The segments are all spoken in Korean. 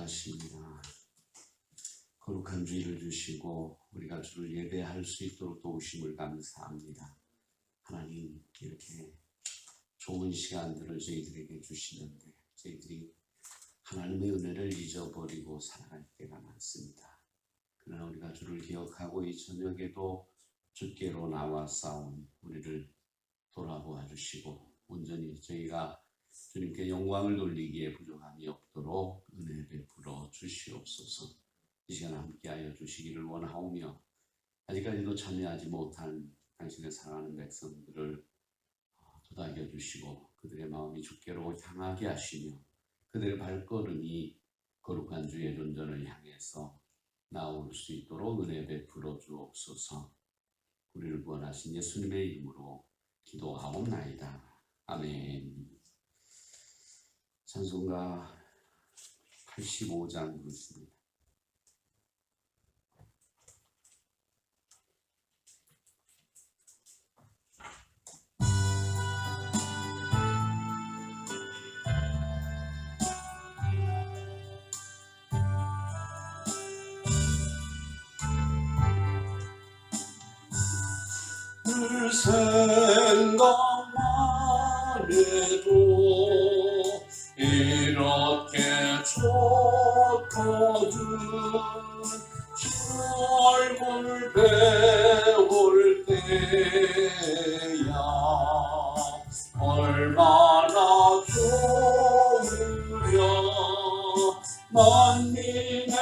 감사하십니다. 거룩한 주일을 주시고 우리가 주를 예배할 수 있도록 도우심을 감사합니다. 하나님, 이렇게 좋은 시간들을 저희들에게 주시는데 저희들이 하나님의 은혜를 잊어버리고 살아갈 때가 많습니다. 그러나 우리가 주를 기억하고 이 저녁에도 주께로 나와 싸운 우리를 돌아보아 주시고 온전히 저희가 주님께 영광을 돌리기에 부족함이 없도록 은혜 베풀어 주시옵소서. 이 시간 함께하여 주시기를 원하오며 아직까지도 참여하지 못한 당신의 사랑하는 백성들을 도닥여 주시고 그들의 마음이 주께로 향하게 하시며 그들의 발걸음이 거룩한 주의 존전을 향해서 나올 수 있도록 은혜 베풀어 주옵소서. 우리를 구원하신 예수님의 이름으로 기도하옵나이다. 아멘. 찬송가 85장 부르십니다. 늘 생각만 해도 이렇게 좋거든. 주 얼굴 배울 때야 얼마나 좋으랴. 만민의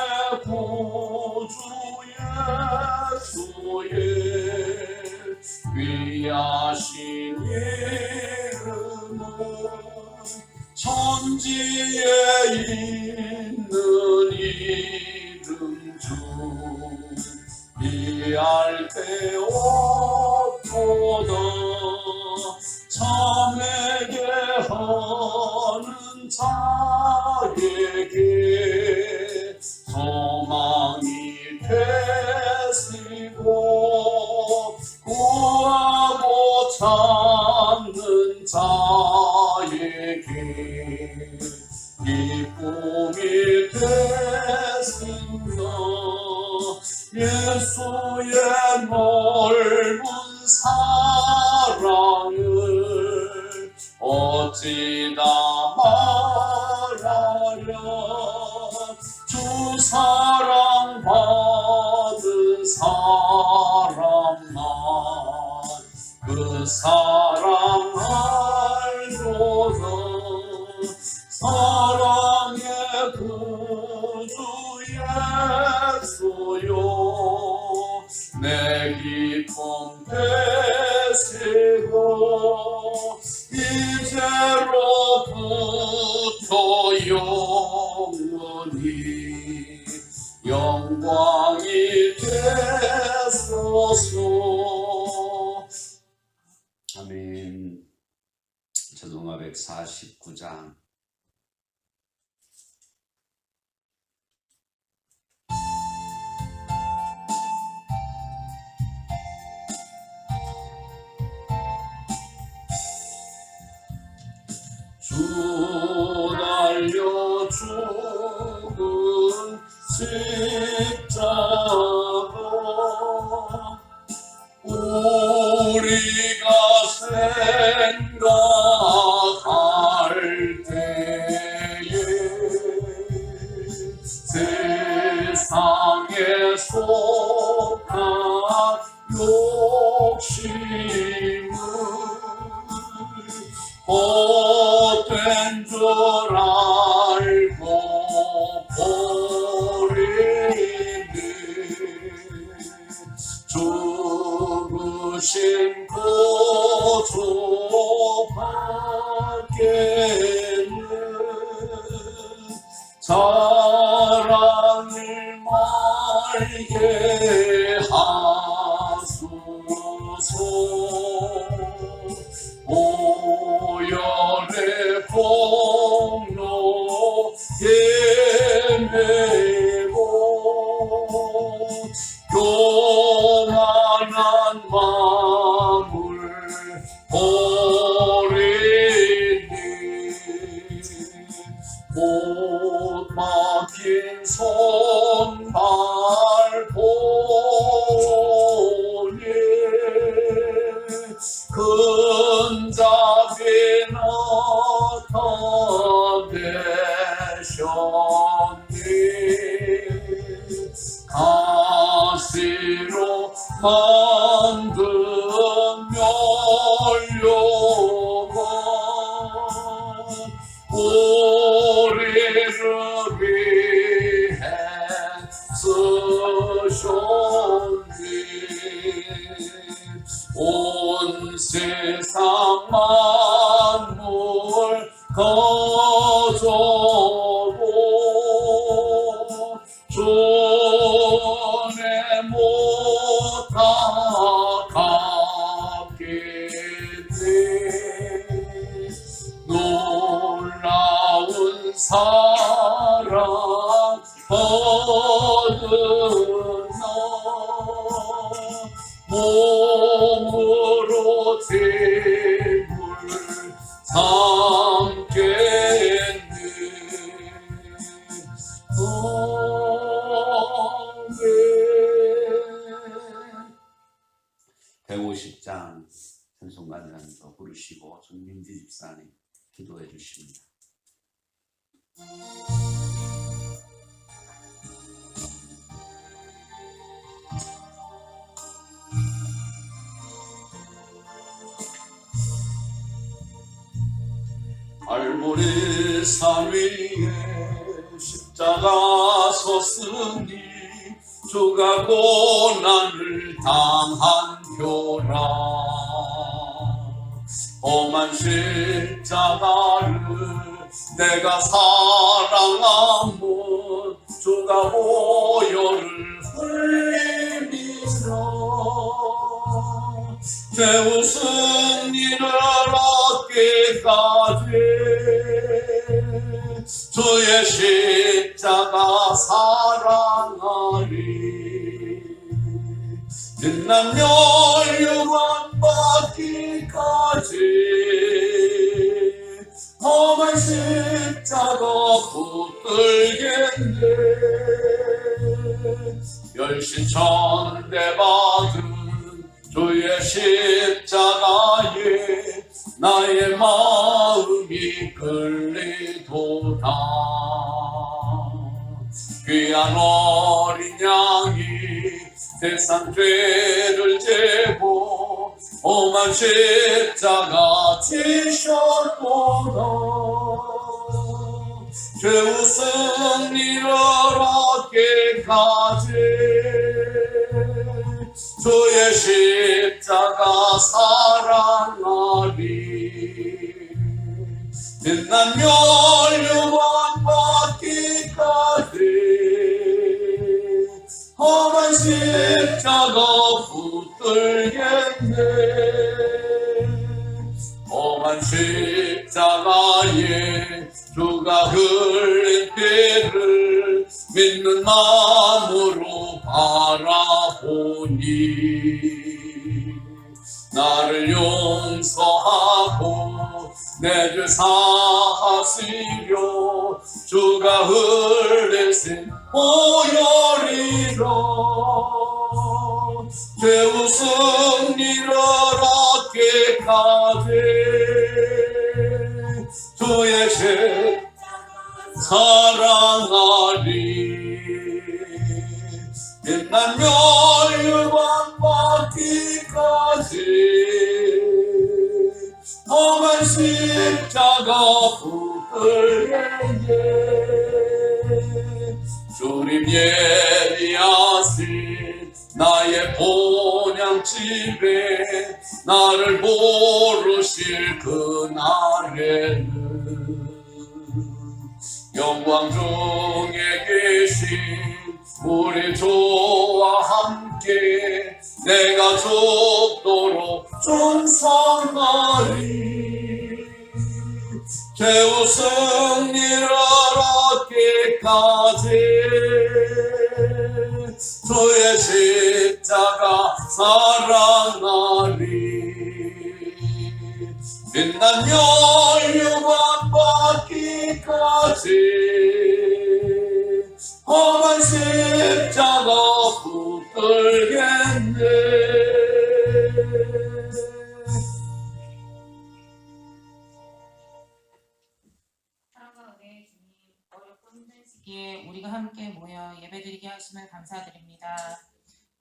구주 예수의 귀하신 이름은 천지에 있는 이름 중 비할 데 없도다. 참에게 하는 자에게 소망이 되시고 구하고 찾는 자에게 기쁨이 되신다. 예수의 넓은 사랑을 어찌다 말하랴. 주 사랑 받은 사람만 그 사랑 알고서 사랑의 구주 예수요 내 기쁨 되시고 이제로부터 영원히 영광이 되소서. 아멘. 찬송가 149장 주 달려 죽은 십자가 우리가 생각할 때에 세상에 속한 욕심을 헛된 줄 알고 버리네. 죽으신 구주 밖에는 자랑을 말게 하소서. 오열의 폭로에 메고 교만한 마음을 버리니 못 막힌 만든 멸류관 우리를 위해 쓰셨네. 온 세상 만물 거저도 손에 못 닦았겠네. 놀라운 사랑 거두며 몸으로 재물 삼겠네. 아멘. 150장 찬송가들하면서 부르시고 전민지 집사님 기도해 주십니다. 알보리 산 위에 십자가 섰으니 주가 고난을 당한 표라. 험한 십자가를 내가 사랑하면 주가 보혈을 흘리리라. 죄우 승리를 얻기까지 주의 십자가 사랑하리. 빛난 멸류관 받기까지 험한 십자가 붙들겠네. 멸시천대 받은 주의 십자가에 나의 마음이 끌리도다. 귀한 어린 양이 세상 죄를 제고 험한 십자가 지셨도다. 죄우 승리를 얻기까지 주의 십자가 사랑하리. 빛난 멸류관 받기까지 험한 십자가 붙들겠네. 험한 십자가에 주가 흘린 피를 믿는 마음으로 바라보니 나를 용서하고 내 죄 사하시려 주가 흘리신 보혈이라. 죄우 승리를 얻기까지 주의 십자가 사랑하리. 빛난 멸류관 받기까지 험한 십자가 붙들겠네. 주님 예비하신 나의 본향집에 나를 부르실 그날에는 영광 중에 계신 우리 주와 함께 내가 죽도록 충성하리. 죄우 승리를 얻기까지 주의 십자가 사랑하리. 빛난 멸류관 받기까지 험한 십자가 붙들겠네. 사랑과 은혜의 주님, 어렵고 힘든 시기에 우리가 함께 모여 예배드리게 하심을 감사드립니다.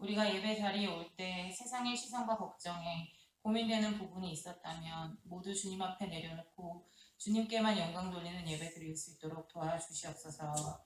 우리가 예배 자리에 올 때 세상의 시선과 걱정에 고민되는 부분이 있었다면 모두 주님 앞에 내려놓고 주님께만 영광 돌리는 예배 드릴 수 있도록 도와주시옵소서.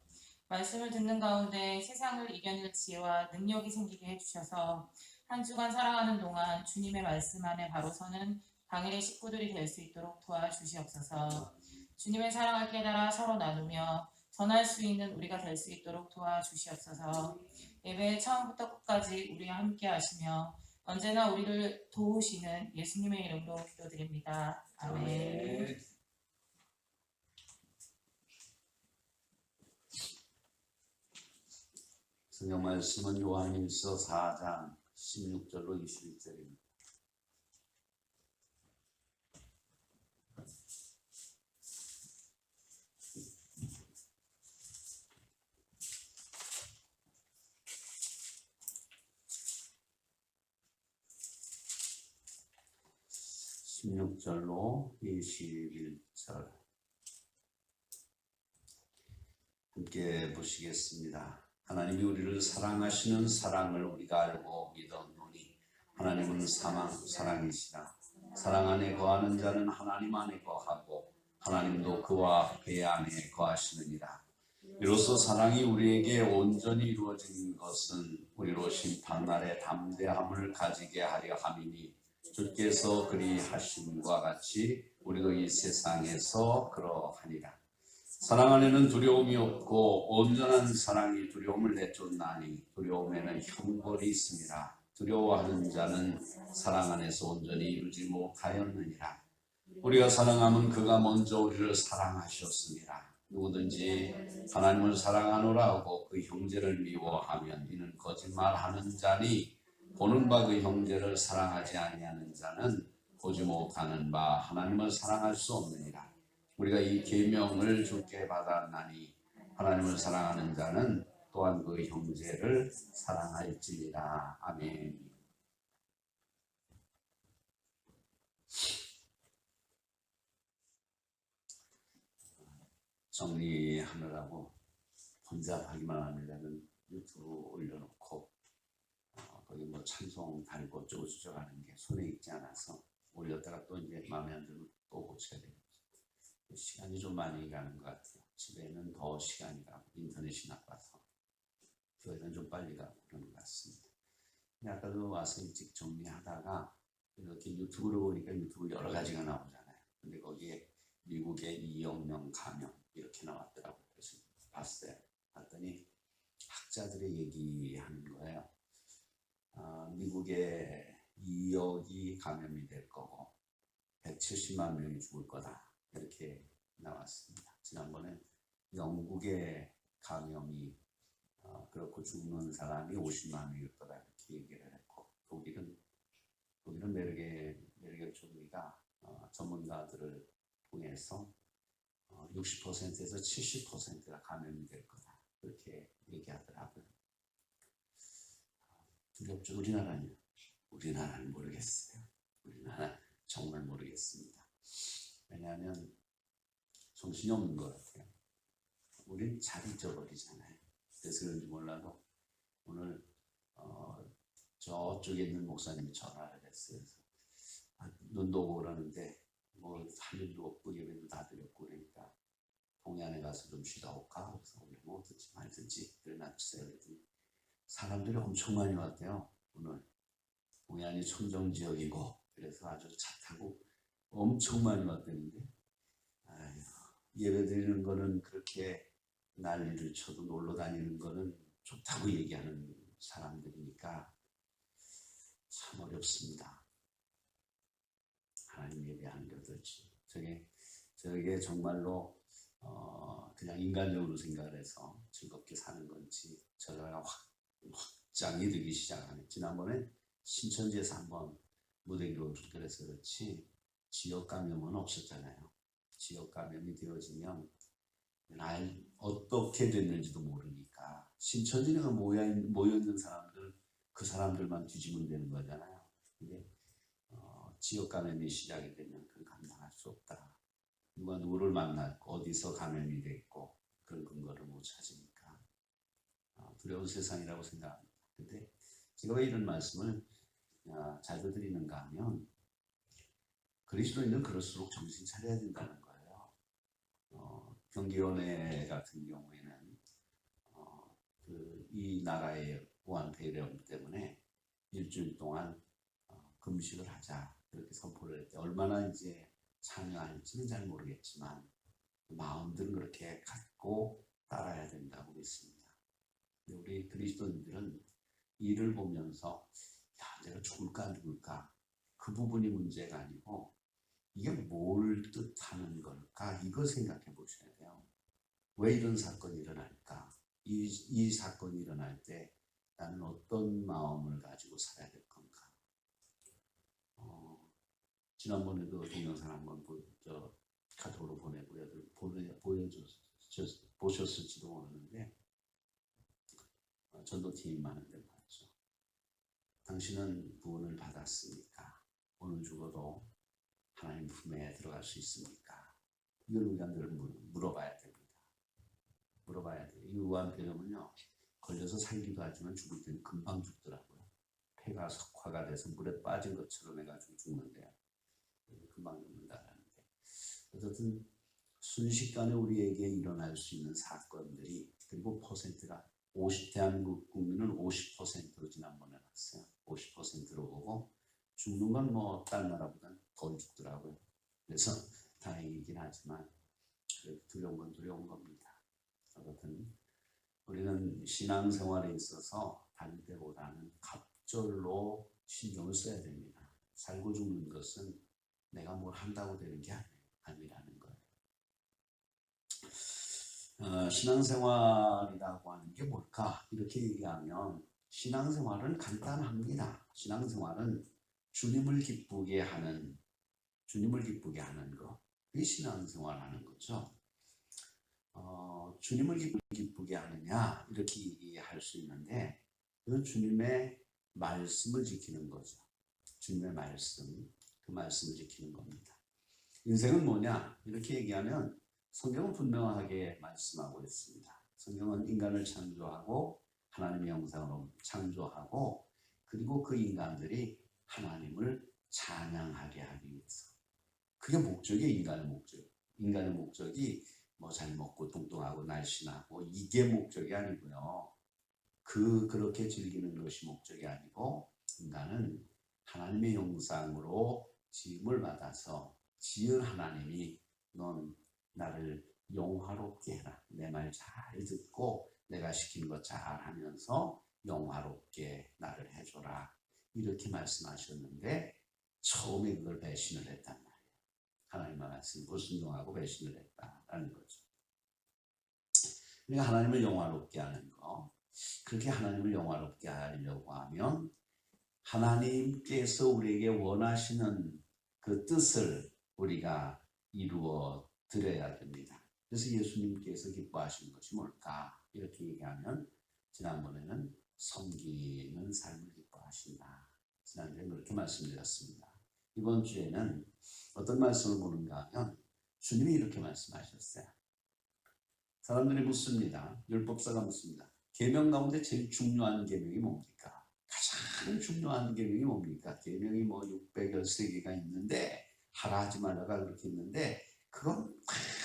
말씀을 듣는 가운데 세상을 이겨낼 지혜와 능력이 생기게 해주셔서 한 주간 살아가는 동안 주님의 말씀 안에 바로 서는 당일의 식구들이 될 수 있도록 도와주시옵소서. 주님의 사랑을 깨달아 서로 나누며 전할 수 있는 우리가 될 수 있도록 도와주시옵소서. 예배 처음부터 끝까지 우리와 함께 하시며 언제나 우리를 도우시는 예수님의 이름으로 기도드립니다. 아멘. 성경 말씀은 요한일서 4장 16절로 21절입니다. (16절로) 21절 함께 보시겠습니다. 하나님이 우리를 사랑하시는 사랑을 우리가 알고 믿었노니 하나님은 사랑이시라. 사랑 안에 거하는 자는 하나님 안에 거하고 하나님도 그와 그의 안에 거하시느니라. 이로써 사랑이 우리에게 온전히 이루어진 것은 우리로 심판날에 담대함을 가지게 하려 함이니 주께서 그리하심과 같이 우리도 이 세상에서 그러하니라. 사랑 안에는 두려움이 없고 온전한 사랑이 두려움을 내쫓나니 두려움에는 형벌이 있음이라. 두려워하는 자는 사랑 안에서 온전히 이루지 못하였느니라. 우리가 사랑하면 그가 먼저 우리를 사랑하셨습니다. 누구든지 하나님을 사랑하노라 하고 그 형제를 미워하면 이는 거짓말하는 자니 보는 바 그 형제를 사랑하지 아니하는 자는 보지 못하는 바 하나님을 사랑할 수 없느니라. 우리가 이 계명을 주께 받았나니 하나님을 사랑하는 자는 또한 그 형제를 사랑할지니라. 아멘. 정리하느라고 혼잡하기만 하면은 유튜브 올려놓고 거기 뭐 찬송 달고 어쩌고 저쩌고 하는 게 손에 익지 않아서 올렸다가 또 이제 마음에 안 들면 또 고쳐야 되고 시간이 좀 많이 가는 것 같아요. 집에는 더 시간이 가고 인터넷이 나빠서 교회는 좀 빨리 가고 그런 것 같습니다. 근데 아까도 와서 일찍 정리하다가 이렇게 유튜브로 보니까 유튜브 여러 가지가 나오잖아요. 근데 거기에 미국의 2억 명 감염 이렇게 나왔더라고요. 그래서 봤어요. 봤더니 학자들의 얘기하는 거예요. 미국에 2억이 감염이 될 거고 170만 명이 죽을 거다 이렇게 나왔습니다. 지난번에 영국의 감염이 그렇고 죽는 사람이 50만 명일 거다 이렇게 얘기를 했고 독일은 메르겔 총리가 전문가들을 통해서 60%에서 70%가 감염이 될 거다 그렇게 얘기하더라고요. 두렵죠. 우리나라는 모르겠어요. 우리나라 정말 모르겠습니다. 왜냐하면 정신이 없는 것 같아요. 우린 잘 잊어버리잖아요. 그래서 그런지 몰라도 오늘 저쪽에 있는 목사님이 전화를 했어요. 눈도 오고 그러는데 뭐 할 일도 없고 예배도 다 드렸고 그러니까 동해안에 가서 좀 쉬다 올까? 그래서 오늘 뭐 듣지 말든지 그래 놔주세요. 그랬더니 사람들이 엄청 많이 왔대요. 오늘 동해안이 청정지역이고 그래서 아주 차 타고 엄청 많이 왔다는데 예배 드리는 거는 그렇게 난리를 쳐도 놀러 다니는 거는 좋다고 얘기하는 사람들이니까 참 어렵습니다. 하나님 예배하는 게 어떨지 저게 정말로 그냥 인간적으로 생각을 해서 즐겁게 사는 건지 저자가 확장이 되기 시작하네. 지난번에 신천지에서 한번 무대기록을 그래서 그렇지 지역 감염은 없었잖아요. 지역 감염이 되어지면 어떻게 됐는지도 모르니까 신천지가 모여있는 사람들 그 사람들만 뒤지면 되는 거잖아요. 근데 지역 감염이 시작이 되면 그건 감당할 수 없다. 누가 누구를 만났고 어디서 감염이 됐고 그런 근거를 못 찾으니까 두려운 세상이라고 생각합니다. 근데 제가 왜 이런 말씀을 자주 드리는가 하면 그리스도인은 그럴수록 정신 차려야 된다는 거예요. 경기원회 같은 경우에는 이 나라의 보안 폐렴 때문에 일주일 동안 금식을 하자 그렇게 선포를 했대. 얼마나 이제 참여할지는 잘 모르겠지만 마음들은 그렇게 갖고 따라야 된다고 믿습니다. 우리 그리스도인들은 이를 보면서 내가 죽을까 죽을까 그 부분이 문제가 아니고 이게 뭘 뜻하는 걸까 이거 생각해 보셔야 돼요. 왜 이런 사건이 일어날까? 이 사건이 일어날 때 나는 어떤 마음을 가지고 살아야 될 건가? 지난번에도 동영상 한번 카톡으로 보내고요. 보셨을지도 모르는데 전도팀 많은데 말이죠. 당신은 구원을 받았습니까? 오늘 죽어도 하나님 품에 들어갈 수 있습니까? 이걸 우리가 늘 물어봐야 됩니다. 물어봐야 돼요. 이 우한폐렴은요 걸려서 살기도 하지만 죽을 때는 금방 죽더라고요. 폐가 석화가 돼서 물에 빠진 것처럼 해가지고 죽는데요. 금방 죽는다라는데 어쨌든 순식간에 우리에게 일어날 수 있는 사건들이 그리고 퍼센트가 대한민국 국민은 50%로 지난번에 봤어요. 50%로 보고 죽는 건 뭐 다른 나라보다는 덜 죽더라고요. 그래서 다행이긴 하지만 두려운 건 두려운 겁니다. 아무튼 우리는 신앙생활에 있어서 다닐 때보다는 갑절로 신경을 써야 됩니다. 살고 죽는 것은 내가 뭘 한다고 되는 게 아니라는 거예요. 신앙생활이라고 하는 게 뭘까? 이렇게 얘기하면 신앙생활은 간단합니다. 신앙생활은 주님을 기쁘게 하는 거. 그게 신앙생활하는 거죠. 주님을 기쁘게 하느냐 이렇게 얘기할 수 있는데 그건 주님의 말씀을 지키는 거죠. 주님의 말씀, 그 말씀을 지키는 겁니다. 인생은 뭐냐 이렇게 얘기하면 성경은 분명하게 말씀하고 있습니다. 성경은 인간을 창조하고 하나님의 형상으로 창조하고 그리고 그 인간들이 하나님을 찬양하게 하기 위해서 그게 목적이에요. 인간의 목적이 뭐 잘 먹고 뚱뚱하고 날씬하고 이게 목적이 아니고요. 그렇게 즐기는 것이 목적이 아니고 인간은 하나님의 형상으로 지음을 받아서 지은 하나님이 넌 나를 영화롭게 해라. 내 말 잘 듣고 내가 시킨 것 잘 하면서 영화롭게 나를 해줘라. 이렇게 말씀하셨는데 처음에 그걸 배신을 했단 말이에요. 하나님의 말씀 불순종하고 배신을 했다라는 거죠. 그러니까 하나님을 영화롭게 하는 거. 그렇게 하나님을 영화롭게 하려고 하면 하나님께서 우리에게 원하시는 그 뜻을 우리가 이루어 드려야 됩니다. 그래서 예수님께서 기뻐하시는 것이 뭘까? 이렇게 얘기하면 지난번에는 섬기는 삶을 기뻐하신다. 지난주에 그렇게 말씀드렸습니다. 이번 주에는 어떤 말씀을 보는가 하면 주님이 이렇게 말씀하셨어요. 사람들이 묻습니다. 율법사가 묻습니다. 계명 가운데 제일 중요한 계명이 뭡니까? 가장 중요한 계명이 뭡니까? 계명이 뭐 613개가 있는데 하라 하지 말라가 그렇게 있는데 그건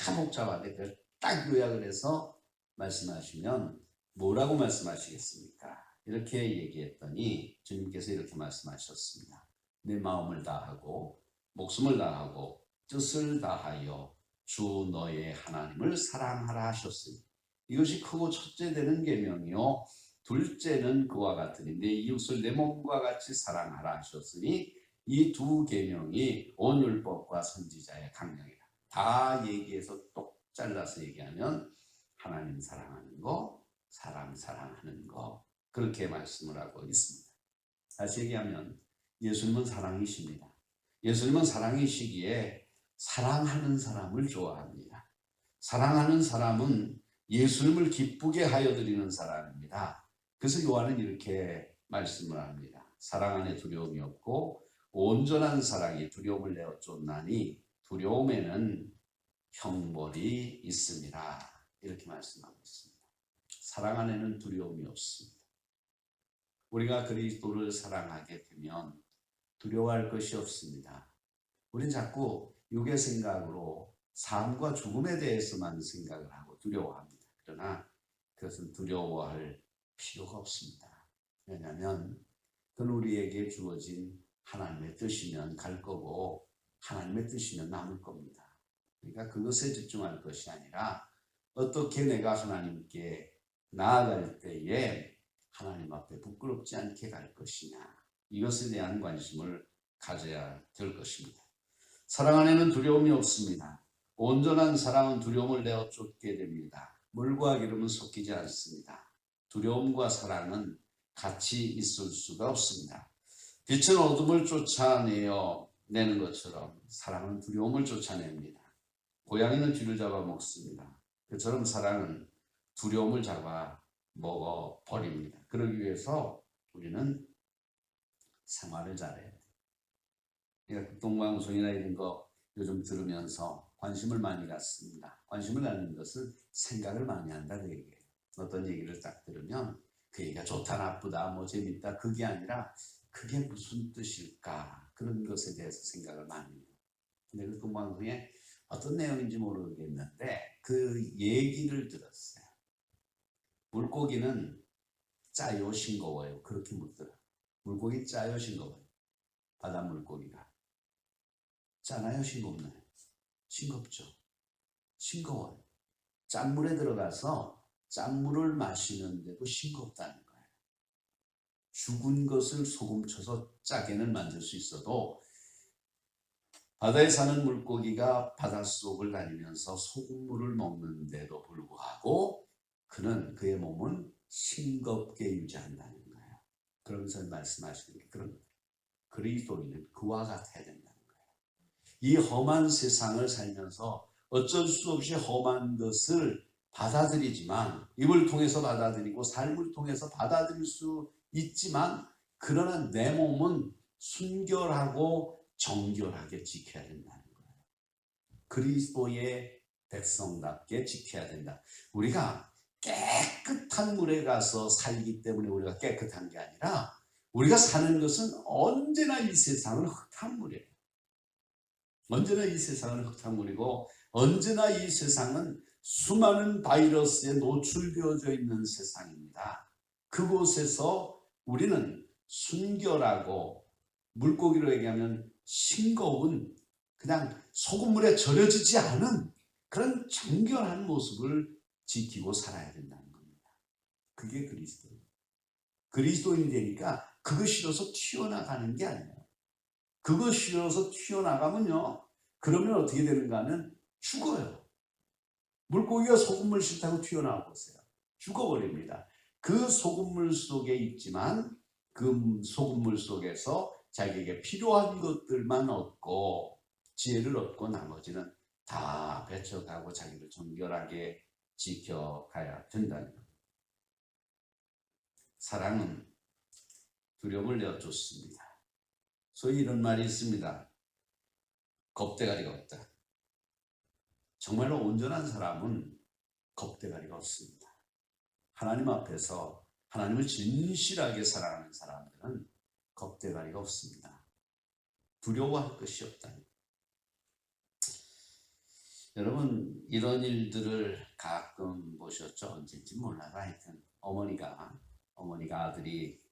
다 복잡하게 그걸 딱 요약을 해서 말씀하시면 뭐라고 말씀하시겠습니까? 이렇게 얘기했더니 주님께서 이렇게 말씀하셨습니다. 내 마음을 다하고 목숨을 다하고 뜻을 다하여 주 너의 하나님을 사랑하라 하셨으니 이것이 크고 첫째 되는 계명이요 둘째는 그와 같으니 내 이웃을 내 몸과 같이 사랑하라 하셨으니 이 두 계명이 온 율법과 선지자의 강령이라. 다 얘기해서 똑 잘라서 얘기하면 하나님 사랑하는 거, 사람 사랑하는 거 그렇게 말씀을 하고 있습니다. 다시 얘기하면 예수님은 사랑이십니다. 예수님은 사랑이시기에 사랑하는 사람을 좋아합니다. 사랑하는 사람은 예수님을 기쁘게 하여 드리는 사람입니다. 그래서 요한은 이렇게 말씀을 합니다. 사랑 안에 두려움이 없고 온전한 사랑이 두려움을 내어 쫓나니 두려움에는 형벌이 있습니다. 이렇게 말씀하고 있습니다. 사랑 안에는 두려움이 없습니다. 우리가 그리스도를 사랑하게 되면 두려워할 것이 없습니다. 우리는 자꾸 육의 생각으로 삶과 죽음에 대해서만 생각을 하고 두려워합니다. 그러나 그것은 두려워할 필요가 없습니다. 왜냐하면 그건 우리에게 주어진 하나님의 뜻이면 갈 거고 하나님의 뜻이면 남을 겁니다. 그러니까 그것에 집중할 것이 아니라 어떻게 내가 하나님께 나아갈 때에 하나님 앞에 부끄럽지 않게 갈 것이냐, 이것에 대한 관심을 가져야 될 것입니다. 사랑 안에는 두려움이 없습니다. 온전한 사랑은 두려움을 내어 쫓게 됩니다. 물과 기름은 섞이지 않습니다. 두려움과 사랑은 같이 있을 수가 없습니다. 빛은 어둠을 쫓아내는 것처럼 사랑은 두려움을 쫓아냅니다. 고양이는 쥐를 잡아 먹습니다. 그처럼 사랑은 두려움을 잡아 먹어버립니다. 그러기 위해서 우리는 생활을 잘해야 돼요. 그러니까 극동방송이나 이런 거 요즘 들으면서 관심을 많이 갖습니다. 관심을 갖는 것은 생각을 많이 한다 그 얘기예요. 어떤 얘기를 딱 들으면 그 얘기가 좋다 나쁘다 뭐 재밌다 그게 아니라 그게 무슨 뜻일까 그런 것에 대해서 생각을 많이 해요. 근데 극동방송에 어떤 내용인지 모르겠는데 그 얘기를 들었어요. 물고기는 짜요 싱거워요. 그렇게 묻더라. 물고기 짜요 싱거워요. 바다 물고기가 짜나요 싱겁나요? 싱겁죠. 싱거워요. 짠물에 들어가서 짠물을 마시는데도 싱겁다는 거예요. 죽은 것을 소금 쳐서 짜게는 만들 수 있어도 바다에 사는 물고기가 바닷속을 다니면서 소금물을 먹는데도 불구하고 그의 몸은 싱겁게 유지한다는 거예요. 그러면서 말씀하시는 게 그런 거예요. 그리스도인은 그와 같아야 된다는 거예요. 이 험한 세상을 살면서 어쩔 수 없이 험한 것을 받아들이지만 입을 통해서 받아들이고 삶을 통해서 받아들일 수 있지만 그러나 내 몸은 순결하고 정결하게 지켜야 된다는 거예요. 그리스도의 백성답게 지켜야 된다. 우리가 깨끗한 물에 가서 살기 때문에 우리가 깨끗한 게 아니라 우리가 사는 것은 언제나 이 세상은 흙탕물이에요. 언제나 이 세상은 흙탕물이고 언제나 이 세상은 수많은 바이러스에 노출되어져 있는 세상입니다. 그곳에서 우리는 순결하고 물고기로 얘기하면 싱거운 그냥 소금물에 절여지지 않은 그런 정결한 모습을 지키고 살아야 된다는 겁니다. 그게 그리스도예요. 그리스도인이 되니까 그거 싫어서 튀어나가는 게 아니에요. 그거 싫어서 튀어나가면요. 그러면 어떻게 되는가 하면 죽어요. 물고기가 소금물 싫다고 튀어나와 보세요. 죽어버립니다. 그 소금물 속에 있지만 그 소금물 속에서 자기에게 필요한 것들만 얻고 지혜를 얻고 나머지는 다 배척하고 자기를 정결하게 지켜가야 된다는 겁니다. 사랑은 두려움을 내어쫓습니다. 소위 이런 말이 있습니다. 겁대가리가 없다. 정말로 온전한 사람은 겁대가리가 없습니다. 하나님 앞에서 하나님을 진실하게 사랑하는 사람들은 겁대가리가 없습니다. 두려워할 것이 없다. 여러분 이런 일들을 가끔 보셨죠? 언제인지 몰라도 하여튼 어머니가 아들이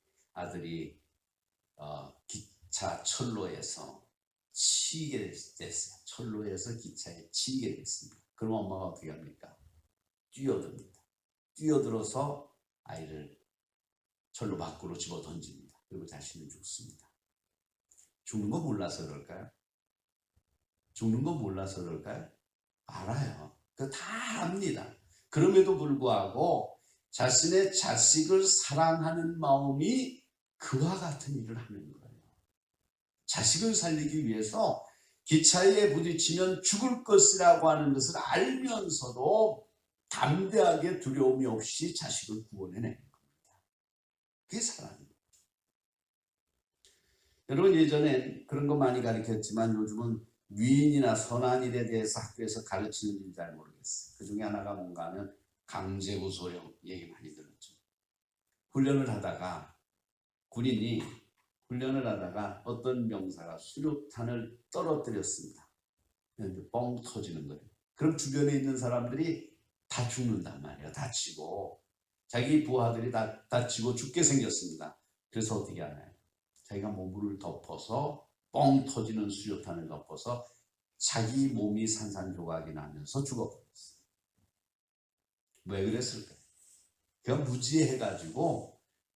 기차 철로에서 치이게 됐어요. 철로에서 기차에 치이게 됐습니다. 그럼 엄마가 어떻게 합니까? 뛰어듭니다. 뛰어들어서 아이를 철로 밖으로 집어 던집니다. 그리고 자신은 죽습니다. 죽는 거 몰라서 그럴까요? 죽는 거 몰라서 그럴까요? 알아요. 그거 다 압니다. 그럼에도 불구하고 자신의 자식을 사랑하는 마음이 그와 같은 일을 하는 거예요. 자식을 살리기 위해서 기차에 부딪히면 죽을 것이라고 하는 것을 알면서도 담대하게 두려움이 없이 자식을 구원해내는 겁니다. 그게 사랑입니다. 여러분 예전엔 그런 거 많이 가르쳤지만 요즘은 위인이나 선한 일에 대해서 학교에서 가르치는지 잘 모르겠어요. 그 중에 하나가 뭔가 하면 강제구소령 얘기 많이 들었죠. 훈련을 하다가 군인이 훈련을 하다가 어떤 병사가 수류탄을 떨어뜨렸습니다. 근데 뻥 터지는 거예요. 그럼 주변에 있는 사람들이 다 죽는단 말이에요. 다치고. 자기 부하들이 다 다치고 죽게 생겼습니다. 그래서 어떻게 하나요? 자기가 몸을 덮어서 뻥 터지는 수류탄을 덮어서 자기 몸이 산산조각이 나면서 죽어버렸어요. 왜 그랬을까요? 그냥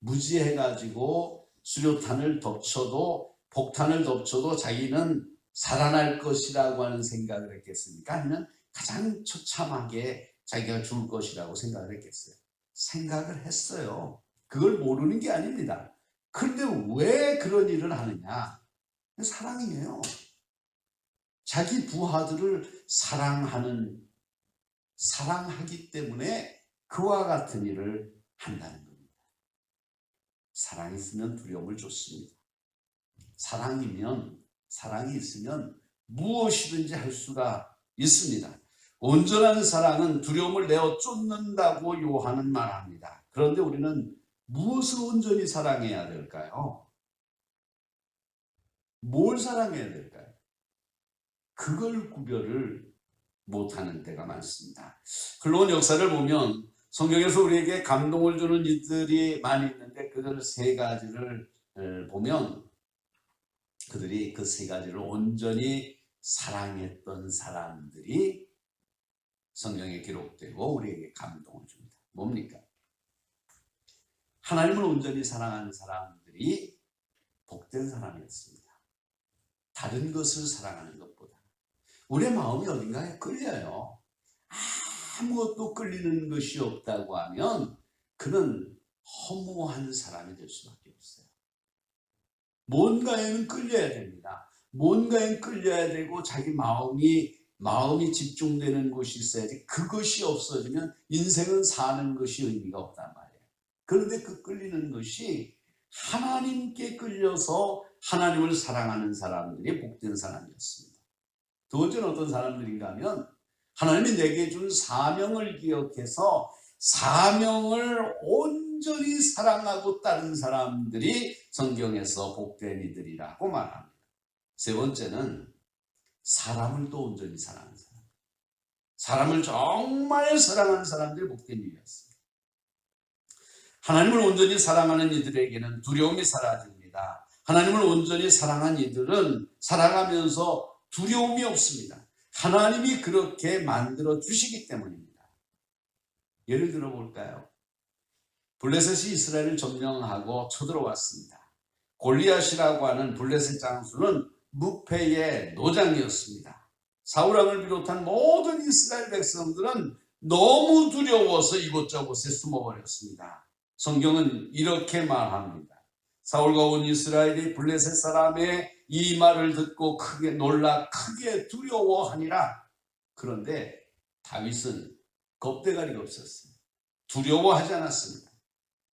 무지해가지고 수류탄을 덮쳐도 폭탄을 덮쳐도 자기는 살아날 것이라고 하는 생각을 했겠습니까? 아니면 가장 처참하게 자기가 죽을 것이라고 생각을 했겠어요? 생각을 했어요. 그걸 모르는 게 아닙니다. 그런데 왜 그런 일을 하느냐? 사랑이에요. 자기 부하들을 사랑하기 때문에 그와 같은 일을 한다는 겁니다. 사랑이 있으면 두려움을 줬습니다. 사랑이 있으면 무엇이든지 할 수가 있습니다. 온전한 사랑은 두려움을 내어 쫓는다고 요한은 말합니다. 그런데 우리는 무엇을 온전히 사랑해야 될까요? 뭘 사랑해야 될까요? 그걸 구별을 못하는 때가 많습니다. 흘러온 역사를 보면 성경에서 우리에게 감동을 주는 일들이 많이 있는데 그들 세 가지를 보면 그들이 그 세 가지를 온전히 사랑했던 사람들이 성경에 기록되고 우리에게 감동을 줍니다. 뭡니까? 하나님을 온전히 사랑하는 사람들이 복된 사람이었습니다. 다른 것을 사랑하는 것보다. 우리의 마음이 어딘가에 끌려요. 아무것도 끌리는 것이 없다고 하면 그는 허무한 사람이 될 수밖에 없어요. 뭔가에는 끌려야 됩니다. 뭔가에 끌려야 되고 자기 마음이 집중되는 곳이 있어야지. 그것이 없어지면 인생은 사는 것이 의미가 없단 말이에요. 그런데 그 끌리는 것이 하나님께 끌려서 하나님을 사랑하는 사람들이 복된 사람이었습니다. 두 번째는 어떤 사람들인가 하면 하나님이 내게 준 사명을 기억해서 사명을 온전히 사랑하고 따른 사람들이 성경에서 복된 이들이라고 말합니다. 세 번째는 사람을 또 온전히 사랑하는 사람. 사람을 정말 사랑하는 사람들이 복된 이들이었습니다. 하나님을 온전히 사랑하는 이들에게는 두려움이 사라집니다. 하나님을 온전히 사랑한 이들은 살아가면서 두려움이 없습니다. 하나님이 그렇게 만들어 주시기 때문입니다. 예를 들어 볼까요? 블레셋이 이스라엘을 점령하고 쳐들어왔습니다. 골리앗이라고 하는 블레셋 장수는 무패의 노장이었습니다. 사울왕을 비롯한 모든 이스라엘 백성들은 너무 두려워서 이곳저곳에 숨어버렸습니다. 성경은 이렇게 말합니다. 사울과 온 이스라엘이 블레셋 사람의 이 말을 듣고 크게 놀라 크게 두려워하니라. 그런데 다윗은 겁대가리가 없었어요. 두려워하지 않았습니다.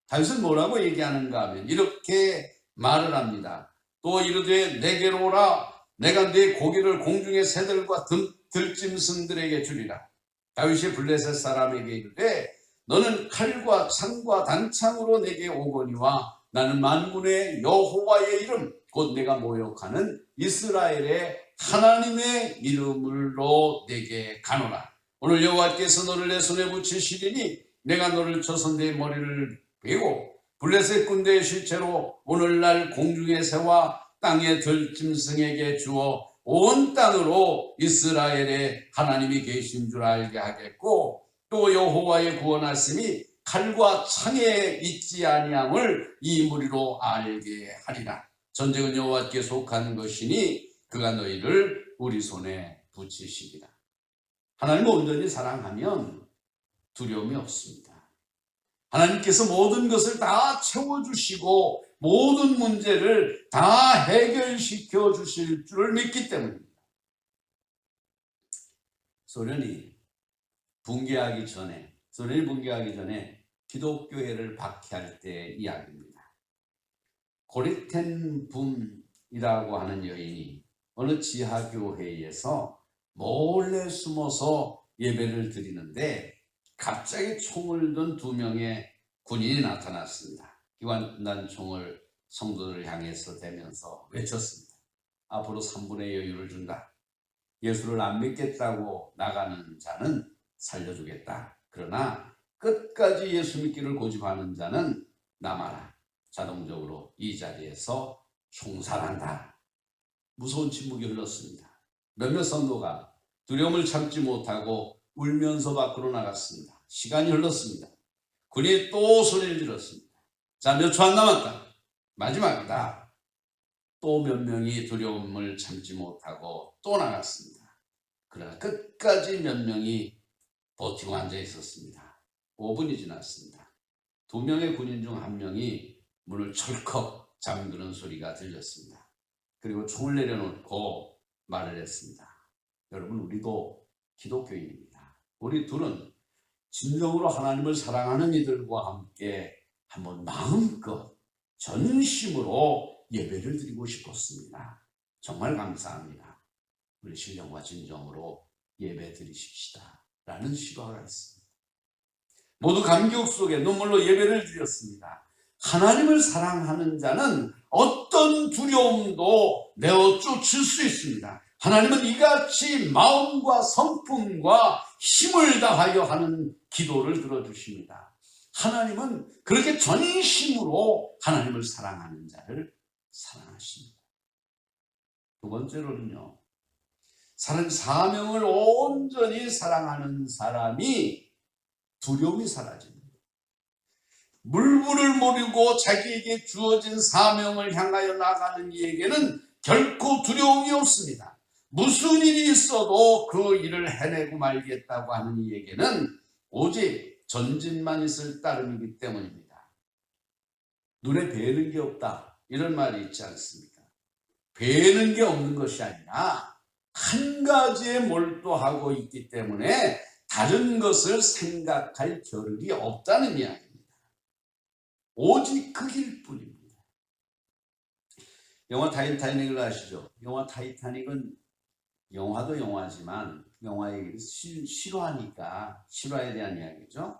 다윗은 뭐라고 얘기하는가 하면 이렇게 말을 합니다. 또 이르되 내게로 오라. 내가 네 고기를 공중의 새들과 들짐승들에게 주리라. 다윗이 블레셋 사람에게 이르되 너는 칼과 창과 단창으로 내게 오거니와 나는 만군의 여호와의 이름 곧 내가 모욕하는 이스라엘의 하나님의 이름으로 내게 가노라. 오늘 여호와께서 너를 내 손에 붙이시리니 내가 너를 쳐서 내 머리를 베고 블레셋 군대의 실체로 오늘날 공중의 새와 땅의 들짐승에게 주어 온 땅으로 이스라엘의 하나님이 계신 줄 알게 하겠고 또 여호와의 구원하심이 칼과 창에 있지 아니함을 이 무리로 알게 하리라. 전쟁은 여호와께 속한 것이니 그가 너희를 우리 손에 붙이시리라. 하나님을 온전히 사랑하면 두려움이 없습니다. 하나님께서 모든 것을 다 채워주시고 모든 문제를 다 해결시켜 주실 줄 믿기 때문입니다. 소련이 붕괴하기 전에 기독교회를 박해할 때 이야기입니다. 고리텐 붐이라고 하는 여인이 어느 지하교회에서 몰래 숨어서 예배를 드리는데 갑자기 총을 든 2명의 군인이 나타났습니다. 기관단 총을 성도들을 향해서 대면서 외쳤습니다. 앞으로 3분의 여유를 준다. 예수를 안 믿겠다고 나가는 자는 살려주겠다. 그러나 끝까지 예수 믿기를 고집하는 자는 남아라. 자동적으로 이 자리에서 총살한다. 무서운 침묵이 흘렀습니다. 몇몇 성도가 두려움을 참지 못하고 울면서 밖으로 나갔습니다. 시간이 흘렀습니다. 군이 또 소리를 질렀습니다. 자, 몇 초 안 남았다. 마지막이다. 또 몇 명이 두려움을 참지 못하고 또 나갔습니다. 그러나 끝까지 몇 명이 버티고 앉아 있었습니다. 5분이 지났습니다. 2명의 군인 중 1명이 문을 철컥 잠그는 소리가 들렸습니다. 그리고 총을 내려놓고 말을 했습니다. 여러분, 우리도 기독교인입니다. 우리 둘은 진정으로 하나님을 사랑하는 이들과 함께 한번 마음껏 전심으로 예배를 드리고 싶었습니다. 정말 감사합니다. 우리 신령과 진정으로 예배 드리십시다. 라는 시도가 있습니다. 모두 감격 속에 눈물로 예배를 드렸습니다. 하나님을 사랑하는 자는 어떤 두려움도 내어 쫓을 수 있습니다. 하나님은 이같이 마음과 성품과 힘을 다하여 하는 기도를 들어주십니다. 하나님은 그렇게 전심으로 하나님을 사랑하는 자를 사랑하십니다. 두 번째로는요, 사명을 온전히 사랑하는 사람이 두려움이 사라집니다. 물불을 모르고 자기에게 주어진 사명을 향하여 나가는 이에게는 결코 두려움이 없습니다. 무슨 일이 있어도 그 일을 해내고 말겠다고 하는 이에게는 오직 전진만 있을 따름이기 때문입니다. 눈에 뵈는 게 없다, 이런 말이 있지 않습니까? 뵈는 게 없는 것이 아니라 한 가지에 몰두하고 있기 때문에 다른 것을 생각할 겨를이 없다는 이야기입니다. 오직 그 길뿐입니다. 영화 타이타닉을 아시죠? 영화 타이타닉은 영화도 영화지만 영화에 실화니까 실화에 대한 이야기죠.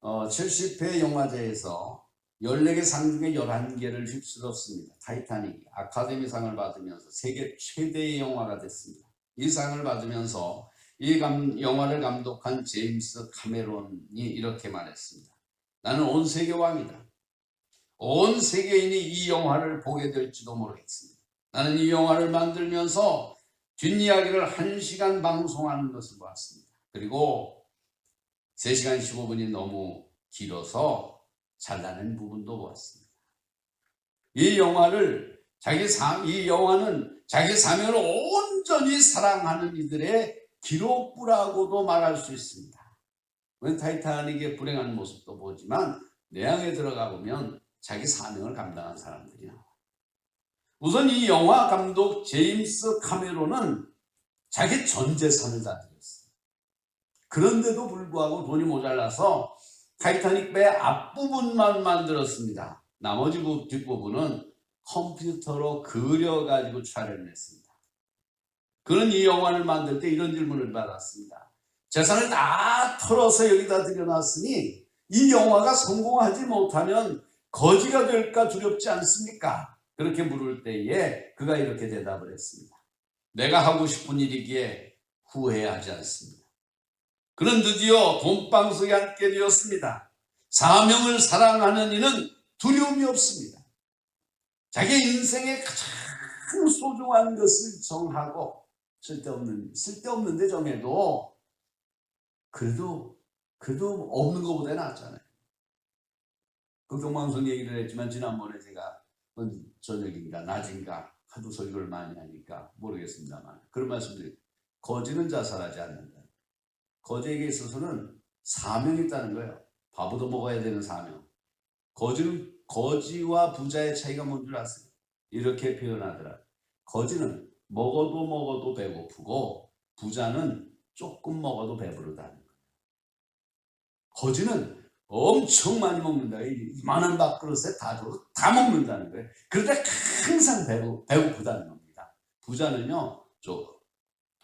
70회 영화제에서 14개 상 중에 11개를 휩쓸었습니다. 타이타닉이 아카데미상을 받으면서 세계 최대의 영화가 됐습니다. 이 상을 받으면서 이 영화를 감독한 제임스 카메론이 이렇게 말했습니다. 나는 온 세계 왕이다. 온 세계인이 이 영화를 보게 될지도 모르겠습니다. 나는 이 영화를 만들면서 뒷이야기를 1시간 방송하는 것을 보았습니다. 그리고 3시간 15분이 너무 길어서 잘라낸 부분도 보았습니다. 이 영화는 자기 사명을 온전히 사랑하는 이들의 기록부라고도 말할 수 있습니다. 타이타닉의 불행한 모습도 보지만 내용에 들어가 보면 자기 사명을 감당한 사람들이 나와요. 우선 이 영화 감독 제임스 카메론은 자기 전 재산을 다 드렸어요. 그런데도 불구하고 돈이 모자라서 타이타닉 배 앞부분만 만들었습니다. 나머지 뒷부분은 컴퓨터로 그려가지고 촬영을 했습니다. 그는 이 영화를 만들 때 이런 질문을 받았습니다. 재산을 다 털어서 여기다 들여놨으니 이 영화가 성공하지 못하면 거지가 될까 두렵지 않습니까? 그렇게 물을 때에 그가 이렇게 대답을 했습니다. 내가 하고 싶은 일이기에 후회하지 않습니다. 그는 드디어 돈방석에 앉게 되었습니다. 사명을 사랑하는 이는 두려움이 없습니다. 자기 인생의 가장 소중한 것을 정하고 쓸데없는데 정해도 그래도 없는 것보다 낫잖아요. 극동방송 얘기를 했지만 지난번에 제가 저녁인가 낮인가 하도 설교를 많이 하니까 모르겠습니다만 그런 말씀드려요. 거지는 자살하지 않는다. 거지에게 있어서는 사명이 있다는 거예요. 밥도 먹어야 되는 사명. 거지와 부자의 차이가 뭔 줄 아세요? 이렇게 표현하더라. 거지는 먹어도 배고프고 부자는 조금 먹어도 배부르다는 거예요. 거지는 엄청 많이 먹는다. 이만한 밥그릇에 다 줘도 다 먹는다는 거예요. 그런데 항상 배고프다는 겁니다. 부자는요,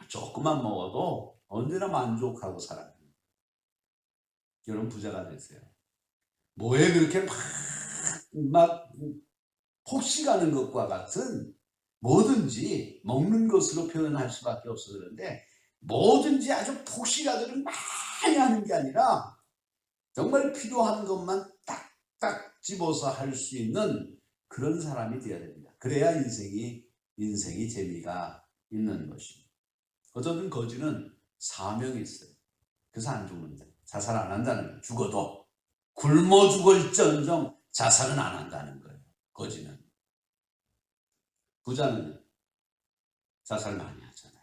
조금만 먹어도 언제나 만족하고 살아요. 여러분 부자가 되세요. 뭐에 그렇게 막 폭식하는 것과 같은 뭐든지 먹는 것으로 표현할 수밖에 없어 그런데 뭐든지 아주 폭식아들은 많이 하는 게 아니라 정말 필요한 것만 딱딱 집어서 할 수 있는 그런 사람이 되어야 됩니다. 그래야 인생이 재미가 있는 것입니다. 어쩌든 거지는 사명이 있어요. 그래서 안 죽는다. 자살 안 한다는 거예요. 죽어도 굶어 죽을지언정 자살은 안 한다는 거예요. 거지는. 부자는 자살 많이 하잖아요.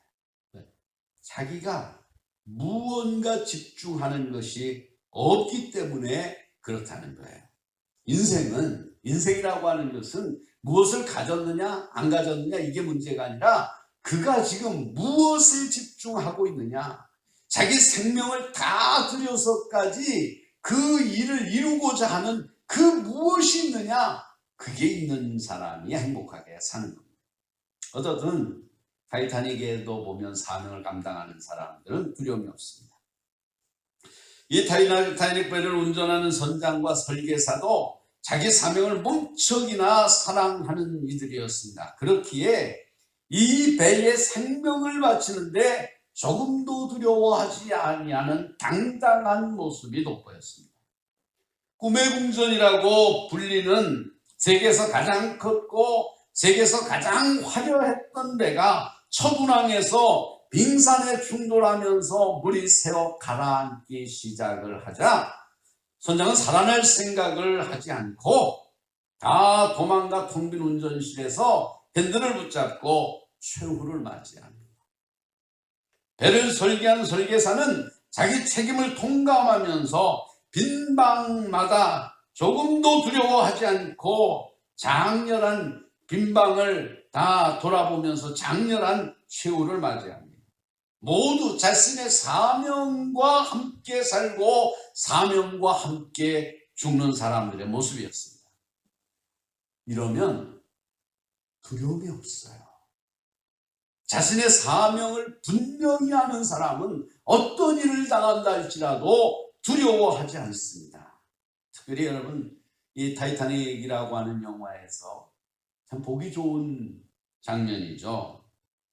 자기가 무언가 집중하는 것이 없기 때문에 그렇다는 거예요. 인생이라고 하는 것은 무엇을 가졌느냐 안 가졌느냐 이게 문제가 아니라 그가 지금 무엇에 집중하고 있느냐, 자기 생명을 다 들여서까지 그 일을 이루고자 하는 그 무엇이 있느냐, 그게 있는 사람이 행복하게 사는 겁니다. 어쨌든 타이타닉에도 보면 사명을 감당하는 사람들은 두려움이 없습니다. 이 타이타닉 배를 운전하는 선장과 설계사도 자기 사명을 무척이나 사랑하는 이들이었습니다. 그렇기에 이 배의 생명을 바치는데 조금도 두려워하지 아니하는 당당한 모습이 돋보였습니다. 꿈의 궁전이라고 불리는 세계에서 가장 컸고 세계에서 가장 화려했던 배가 첫 운항에서 빙산에 충돌하면서 물이 새어 가라앉기 시작을 하자 선장은 살아날 생각을 하지 않고 다 도망가 텅 빈 운전실에서 핸들을 붙잡고 최후를 맞이합니다. 배를 설계한 설계사는 자기 책임을 통감하면서 빈방마다 조금도 두려워하지 않고 장렬한 빈방을 다 돌아보면서 장렬한 최후를 맞이합니다. 모두 자신의 사명과 함께 살고 사명과 함께 죽는 사람들의 모습이었습니다. 이러면 두려움이 없어요. 자신의 사명을 분명히 하는 사람은 어떤 일을 당한다 할지라도 두려워하지 않습니다. 특별히 여러분, 이 타이타닉이라고 하는 영화에서 참 보기 좋은 장면이죠.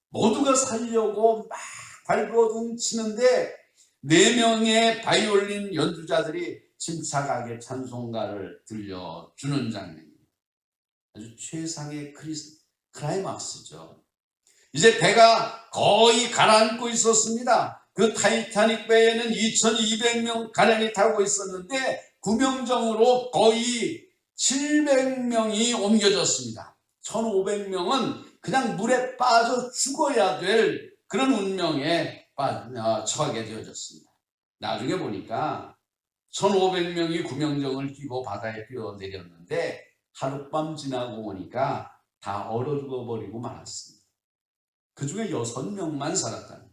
모두가 살려고 막 발버둥 치는데 4명의 바이올린 연주자들이 침착하게 찬송가를 들려주는 장면입니다. 아주 최상의 클라이막스죠. 이제 배가 거의 가라앉고 있었습니다. 그 타이타닉 배에는 2200명 가량이 타고 있었는데 구명정으로 거의 700명이 옮겨졌습니다. 1500명은 그냥 물에 빠져 죽어야 될 그런 운명에 처하게 되어졌습니다. 나중에 보니까 1500명이 구명정을 끼고 바다에 뛰어내렸는데 하룻밤 지나고 보니까 다 얼어 죽어버리고 말았습니다. 그 중에 6명만 살았다는.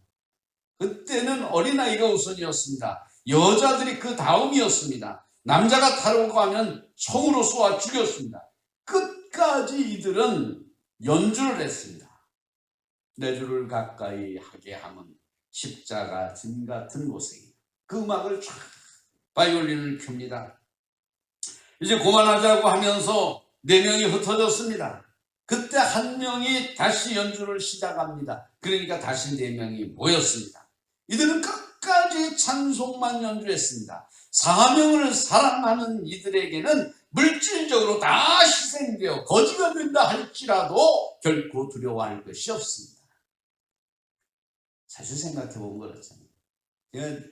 그때는 어린아이가 우선이었습니다. 여자들이 그 다음이었습니다. 남자가 타려고 하면 총으로 쏘아 죽였습니다. 끝까지 이들은 연주를 했습니다. 내 주를 가까이 하게 함은 십자가 진 같은 고생이다. 그 음악을 쫙 바이올린을 켭니다. 이제 그만하자고 하면서 4명이 흩어졌습니다. 그때 1명이 다시 연주를 시작합니다. 그러니까 다시 4명이 모였습니다. 이들은 끝까지 찬송만 연주했습니다. 사명을 사랑하는 이들에게는 물질적으로 다 희생되어 거지가 된다 할지라도 결코 두려워할 것이 없습니다. 사실 생각해 보면 그렇잖아요.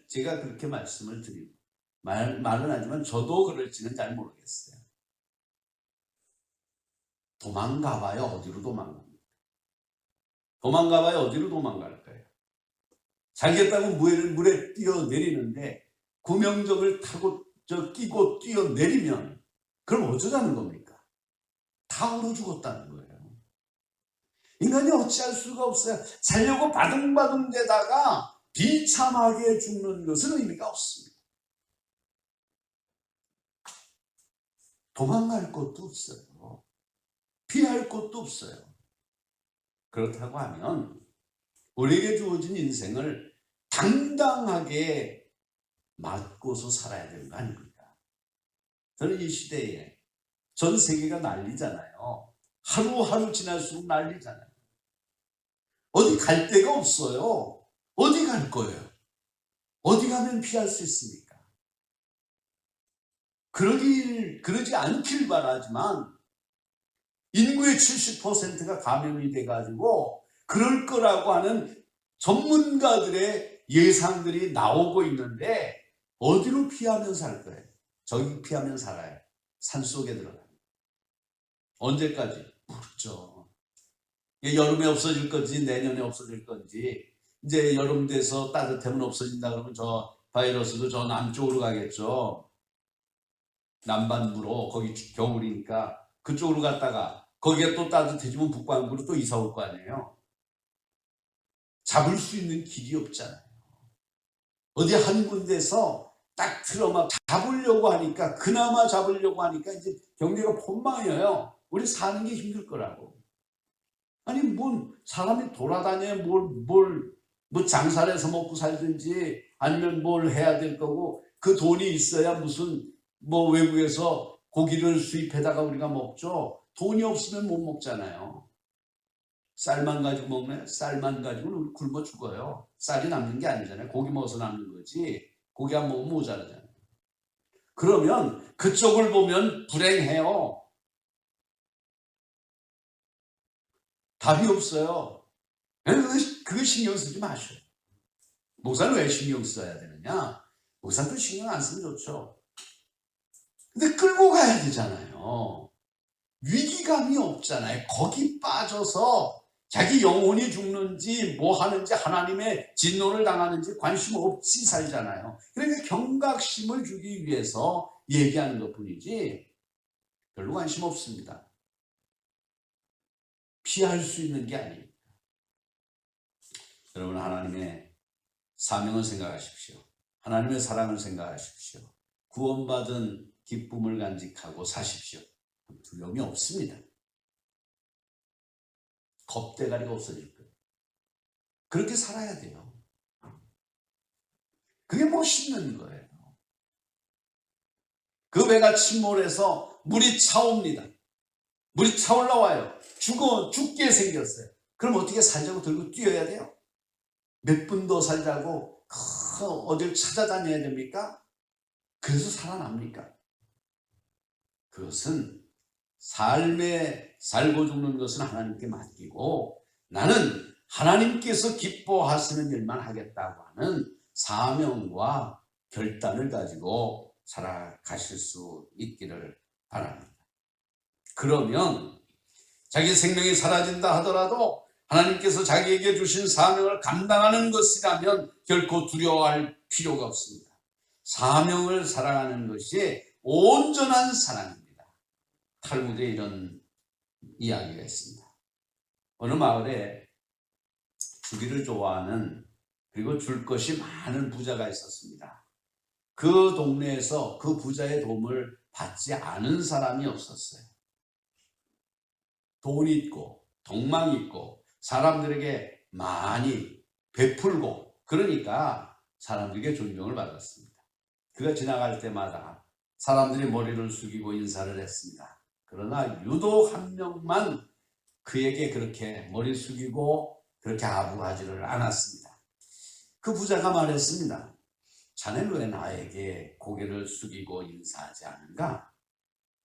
제가 그렇게 말씀을 드리고 말은 하지만 저도 그럴지는 잘 모르겠어요. 도망가봐야 어디로 도망갑니까? 도망가봐야 어디로 도망갈까요? 살겠다고 물에 뛰어내리는데 구명정을 타고 끼고 뛰어내리면 그럼 어쩌자는 겁니까? 다 얼어 죽었다는 거예요. 인간이 어찌할 수가 없어요. 살려고 바둥바둥 대다가 비참하게 죽는 것은 의미가 없습니다. 도망갈 것도 없어요. 피할 것도 없어요. 그렇다고 하면 우리에게 주어진 인생을 당당하게 맞고서 살아야 되는 거 아닙니까? 저는 이 시대에 전 세계가 난리잖아요. 하루하루 지날수록 난리잖아요. 어디 갈 데가 없어요. 어디 갈 거예요? 어디 가면 피할 수 있습니까? 그러지 않길 바라지만 인구의 70%가 감염이 돼가지고 그럴 거라고 하는 전문가들의 예상들이 나오고 있는데 어디로 피하면 살 거예요? 저기 피하면 살아요. 산속에 들어가요. 언제까지? 모르죠. 여름에 없어질 건지 내년에 없어질 건지, 이제 여름 돼서 따뜻하면 없어진다 그러면 저 바이러스도 저 남쪽으로 가겠죠. 남반부로. 거기 겨울이니까 그쪽으로 갔다가 거기가 또 따뜻해지면 북반구로 또 이사 올 거 아니에요. 잡을 수 있는 길이 없잖아요. 어디 한 군데서 딱 틀어막 잡으려고 하니까, 그나마 잡으려고 하니까 이제 경제가 폭망해요. 우리 사는 게 힘들 거라고. 아니 뭔 사람이 돌아다녀야 뭐 장사를 해서 먹고 살든지 아니면 뭘 해야 될 거고, 그 돈이 있어야 무슨 뭐 외국에서 고기를 수입해다가 우리가 먹죠. 돈이 없으면 못 먹잖아요. 쌀만 가지고 먹네? 쌀만 가지고는 우리 굶어 죽어요. 쌀이 남는 게 아니잖아요. 고기 먹어서 남는 거지. 고기 안 먹으면 모자라잖아요. 그러면 그쪽을 보면 불행해요. 답이 없어요. 그거 신경 쓰지 마셔요. 목사는 왜 신경 써야 되느냐? 목사도 신경 안 쓰면 좋죠. 근데 끌고 가야 되잖아요. 위기감이 없잖아요. 거기 빠져서 자기 영혼이 죽는지 뭐 하는지 하나님의 진노를 당하는지 관심 없이 살잖아요. 그러니까 경각심을 주기 위해서 얘기하는 것뿐이지 별로 관심 없습니다. 피할 수 있는 게 아닙니다. 여러분, 하나님의 사명을 생각하십시오. 하나님의 사랑을 생각하십시오. 구원받은 기쁨을 간직하고 사십시오. 두려움이 없습니다. 겁대가리가 없어질 거예요. 그렇게 살아야 돼요. 그게 멋있는 거예요. 그 배가 침몰해서 물이 차옵니다. 물이 차올라와요. 죽게 생겼어요. 그럼 어떻게 살자고 들고 뛰어야 돼요? 몇 분 더 살자고 어딜 찾아다녀야 됩니까? 그래서 살아납니까? 그것은 삶에 살고 죽는 것은 하나님께 맡기고, 나는 하나님께서 기뻐하시는 일만 하겠다고 하는 사명과 결단을 가지고 살아가실 수 있기를 바랍니다. 그러면 자기 생명이 사라진다 하더라도 하나님께서 자기에게 주신 사명을 감당하는 것이라면 결코 두려워할 필요가 없습니다. 사명을 사랑하는 것이 온전한 사랑입니다. 탈무드에 이런 이야기가 있습니다. 어느 마을에 주기를 좋아하는, 그리고 줄 것이 많은 부자가 있었습니다. 그 동네에서 그 부자의 도움을 받지 않은 사람이 없었어요. 돈이 있고 덕망이 있고 사람들에게 많이 베풀고, 그러니까 사람들에게 존경을 받았습니다. 그가 지나갈 때마다 사람들이 머리를 숙이고 인사를 했습니다. 그러나 유독 한 명만 그에게 그렇게 머리 숙이고 그렇게 아부하지를 않았습니다. 그 부자가 말했습니다. 자네는 왜 나에게 고개를 숙이고 인사하지 않은가?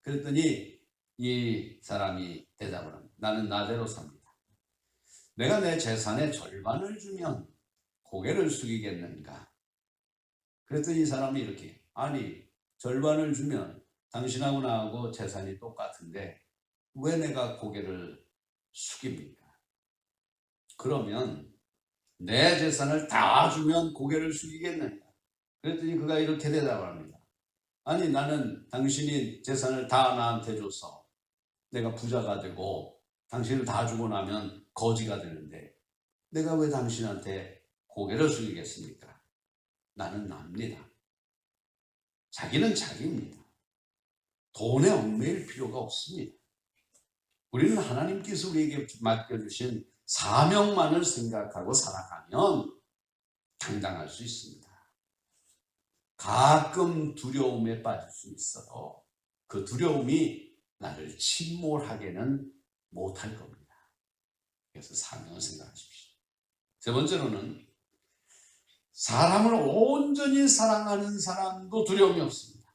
그랬더니 이 사람이 대답을 합니다. 나는 나대로 삽니다. 내가 내 재산의 절반을 주면 고개를 숙이겠는가? 그랬더니 이 사람이 이렇게, 아니 절반을 주면 당신하고 나하고 재산이 똑같은데 왜 내가 고개를 숙입니까? 그러면 내 재산을 다 주면 고개를 숙이겠느냐? 그랬더니 그가 이렇게 대답을 합니다. 아니 나는 당신이 재산을 다 나한테 줘서 내가 부자가 되고 당신을 다 주고 나면 거지가 되는데 내가 왜 당신한테 고개를 숙이겠습니까? 나는 납니다. 자기는 자기입니다. 돈에 얽매일 필요가 없습니다. 우리는 하나님께서 우리에게 맡겨주신 사명만을 생각하고 살아가면 당당할 수 있습니다. 가끔 두려움에 빠질 수 있어도 그 두려움이 나를 침몰하게는 못할 겁니다. 그래서 사명을 생각하십시오. 세 번째로는 사람을 온전히 사랑하는 사람도 두려움이 없습니다.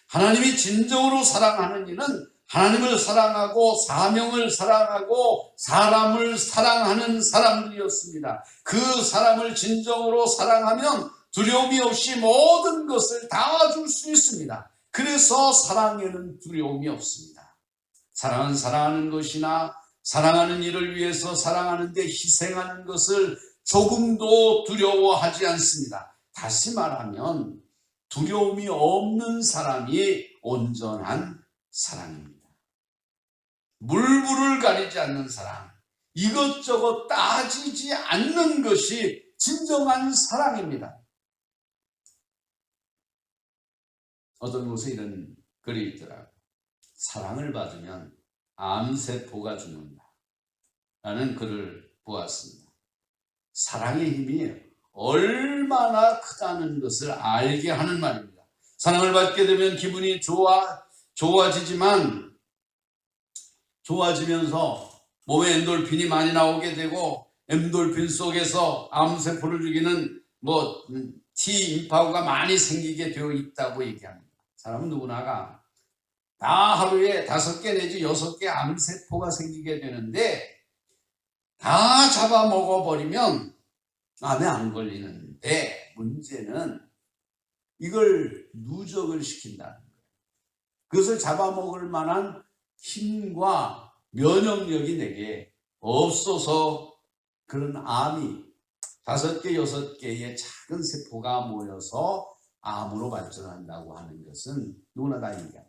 하나님이 진정으로 사랑하는 이는 하나님을 사랑하고 사명을 사랑하고 사람을 사랑하는 사람들이었습니다. 그 사람을 진정으로 사랑하면 두려움이 없이 모든 것을 다 줄 수 있습니다. 그래서 사랑에는 두려움이 없습니다. 사랑은 사랑하는 것이나 사랑하는 일을 위해서 사랑하는 데 희생하는 것을 조금도 두려워하지 않습니다. 다시 말하면 두려움이 없는 사람이 온전한 사랑입니다. 물불을 가리지 않는 사랑, 이것저것 따지지 않는 것이 진정한 사랑입니다. 어떤 곳에 이런 글이 있더라고요. 사랑을 받으면 암세포가 죽는다 라는 글을 보았습니다. 사랑의 힘이 얼마나 크다는 것을 알게 하는 말입니다. 사랑을 받게 되면 기분이 좋아지지만 좋아지면서 몸에 엔돌핀이 많이 나오게 되고 엔돌핀 속에서 암세포를 죽이는 T임파구가 많이 생기게 되어 있다고 얘기합니다. 사람은 누구나가 다 하루에 5개 내지 6개 암세포가 생기게 되는데 다 잡아먹어버리면 암에 안 걸리는데 문제는 이걸 누적을 시킨다는 거예요. 그것을 잡아먹을 만한 힘과 면역력이 내게 없어서 그런 암이 5개, 6개의 작은 세포가 모여서 암으로 발전한다고 하는 것은 누구나 다 얘기합니다.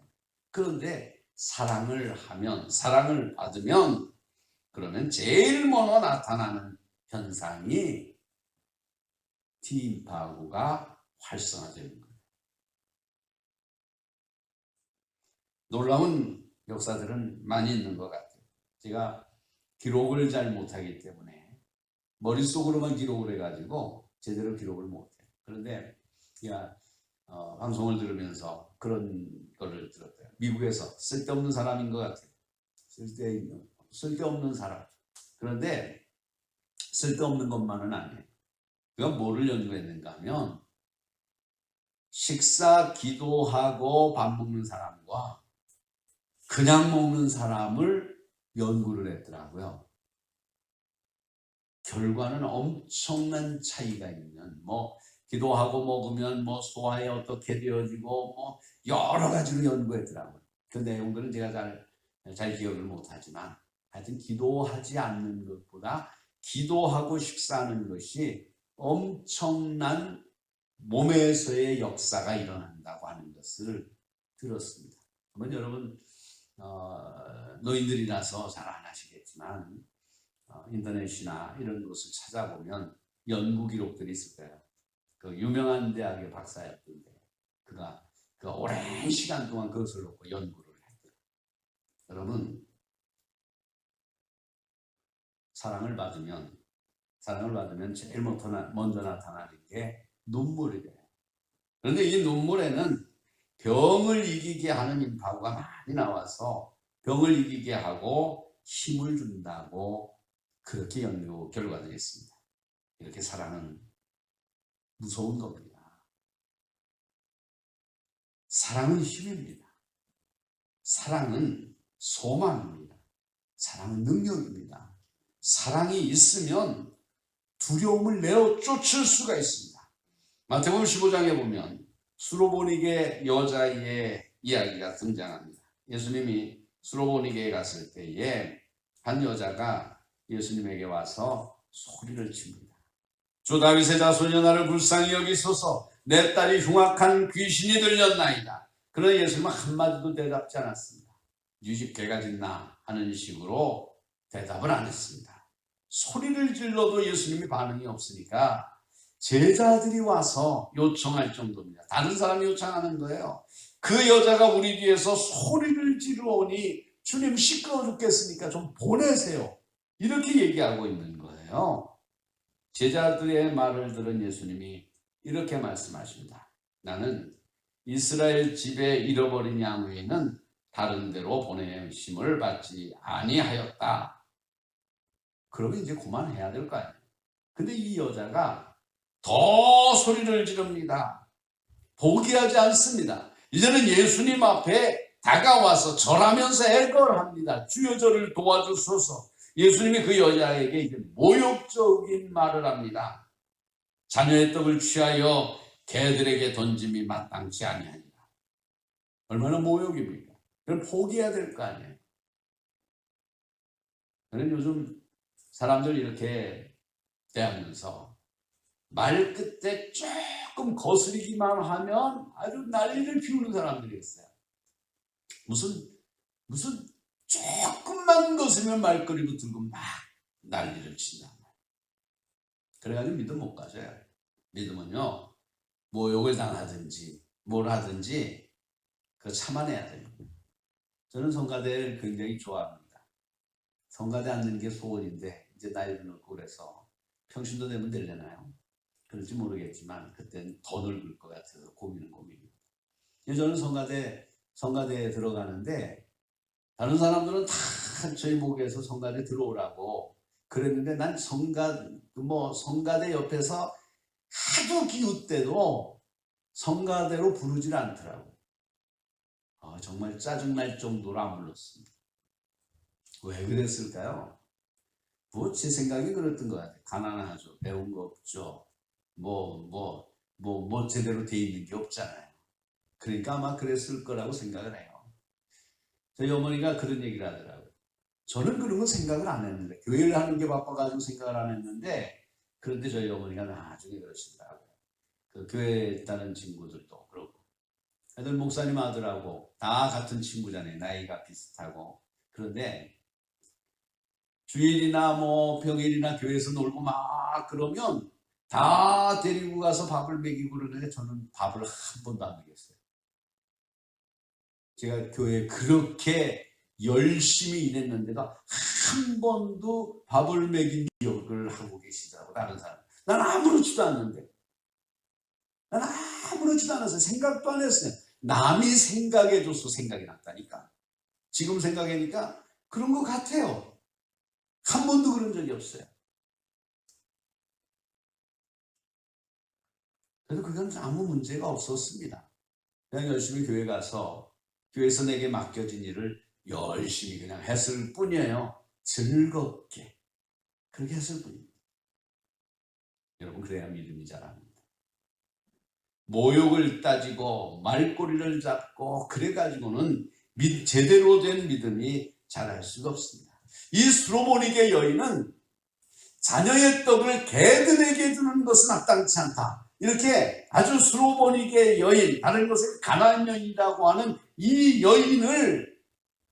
그런데 사랑을 하면, 사랑을 받으면 그러면 제일 먼저 나타나는 현상이 T임파구가 활성화되는 거예요. 놀라운 역사들은 많이 있는 것 같아요. 제가 기록을 잘 못하기 때문에 머릿속으로만 기록을 해가지고 제대로 기록을 못해요. 그런데 제가 방송을 들으면서 그런 거를 들었어요. 미국에서 쓸데없는 사람인 것 같아요. 쓸데없는 사람. 그런데 쓸데없는 것만은 아니에요. 그가 뭐를 연구했는가 하면 식사, 기도하고 밥 먹는 사람과 그냥 먹는 사람을 연구를 했더라고요. 결과는 엄청난 차이가 있는 기도하고 먹으면 소화에 어떻게 되어지고 여러 가지로 연구했더라고요. 그 내용들은 제가 잘 기억을 못하지만 하여튼 기도하지 않는 것보다 기도하고 식사하는 것이 엄청난 몸에서의 역사가 일어난다고 하는 것을 들었습니다. 한번 여러분 노인들이라서 잘 안 하시겠지만 인터넷이나 이런 것을 찾아보면 연구 기록들이 있을 거예요. 그 유명한 대학의 박사였던데 그가 오랜 시간 동안 그것을 놓고 연구를 했더라고요. 여러분 사랑을 받으면 제일 먼저 나타나는 게 눈물이 돼요. 그런데 이 눈물에는 병을 이기게 하는 임파구가 많이 나와서 병을 이기게 하고 힘을 준다고 그렇게 연구 결과들이 있습니다. 이렇게 사랑은 무서운 겁니다. 사랑은 힘입니다. 사랑은 소망입니다. 사랑은 능력입니다. 사랑이 있으면 두려움을 내어 쫓을 수가 있습니다. 마태복음 15장에 보면 수로보니게 여자의 이야기가 등장합니다. 예수님이 수로보니게에 갔을 때에 한 여자가 예수님에게 와서 소리를 칩니다. 주 다윗의 자손이여 나를 불쌍히 여기소서 내 딸이 흉악한 귀신이 들렸나이다. 그러나 예수님은 한마디도 대답지 않았습니다. 네 집 개가 짖나 하는 식으로 대답을 안 했습니다. 소리를 질러도 예수님이 반응이 없으니까 제자들이 와서 요청할 정도입니다. 다른 사람이 요청하는 거예요. 그 여자가 우리 뒤에서 소리를 지르오니 주님 시끄러워 죽겠으니까 좀 보내세요. 이렇게 얘기하고 있는 거예요. 제자들의 말을 들은 예수님이 이렇게 말씀하십니다. 나는 이스라엘 집에 잃어버린 양 외에는 다른 데로 보내심을 받지 아니하였다. 그러면 이제 그만해야 될 거 아니에요. 근데 이 여자가 더 소리를 지릅니다. 포기하지 않습니다. 이제는 예수님 앞에 다가와서 절하면서 애걸합니다. 주여 저를 도와주소서. 예수님이 그 여자에게 이제 모욕적인 말을 합니다. 자녀의 떡을 취하여 개들에게 던짐이 마땅치 아니하니라. 얼마나 모욕입니까? 그럼 포기해야 될 거 아니에요. 저는 요즘 사람들 이렇게 대하면서 말 끝에 조금 거스리기만 하면 아주 난리를 피우는 사람들이 있어요. 무슨 조금만 거스리면 말거리도 들고 막 난리를 친다. 그래가지고 믿음 못 가져요. 믿음은요, 모욕을 당하든지 뭘 하든지 그거 참아내야 돼요. 저는 성가대를 굉장히 좋아합니다. 성가대 앉는 게 소원인데 이제 나이도 늙고 그래서 평신도 되면 되려나요? 그럴지 모르겠지만 그때는 더 늙을 것 같아서 고민입니다. 저는 성가대에 들어가는데 다른 사람들은 다 저희 목에서 성가대 들어오라고 그랬는데 난 성가대 옆에서 하도 기웃대도 성가대로 부르질 않더라고. 정말 짜증날 정도로 안 불렀습니다. 왜 그랬을까요? 뭐 제 생각이 그랬던 것 같아요. 가난하죠. 배운 거 없죠. 뭐 제대로 돼 있는 게 없잖아요. 그러니까 아마 그랬을 거라고 생각을 해요. 저희 어머니가 그런 얘기를 하더라고요. 저는 그런 거 생각을 안 했는데, 교회를 하는 게 바빠가지고 생각을 안 했는데, 그런데 저희 어머니가 나중에 그러시더라고요. 그 교회에 있다는 친구들도 그러고, 애들 목사님 아들하고 다 같은 친구잖아요. 나이가 비슷하고. 그런데 주일이나 뭐 평일이나 교회에서 놀고 막 그러면 다 데리고 가서 밥을 먹이고 그러는데 저는 밥을 한 번도 안 먹였어요. 제가 교회에 그렇게 열심히 일했는데도 한 번도 밥을 먹인 기억을 하고 계시더라고. 다른 사람. 난 아무렇지도 않는데. 난 아무렇지도 않았어요. 생각도 안 했어요. 남이 생각해줘서 생각이 났다니까. 지금 생각하니까 그런 것 같아요. 한 번도 그런 적이 없어요. 그래서 그건 아무 문제가 없었습니다. 그냥 열심히 교회 가서 교회에서 내게 맡겨진 일을 열심히 그냥 했을 뿐이에요. 즐겁게. 그렇게 했을 뿐입니다. 여러분, 그래야 믿음이 자랍니다. 모욕을 따지고 말꼬리를 잡고 그래가지고는 제대로 된 믿음이 자랄 수가 없습니다. 이 수로보니게 여인은 자녀의 떡을 개들에게 주는 것은 합당치 않다. 이렇게 아주 수로보니게 여인, 다른 것을 가나안 여인이라고 하는 이 여인을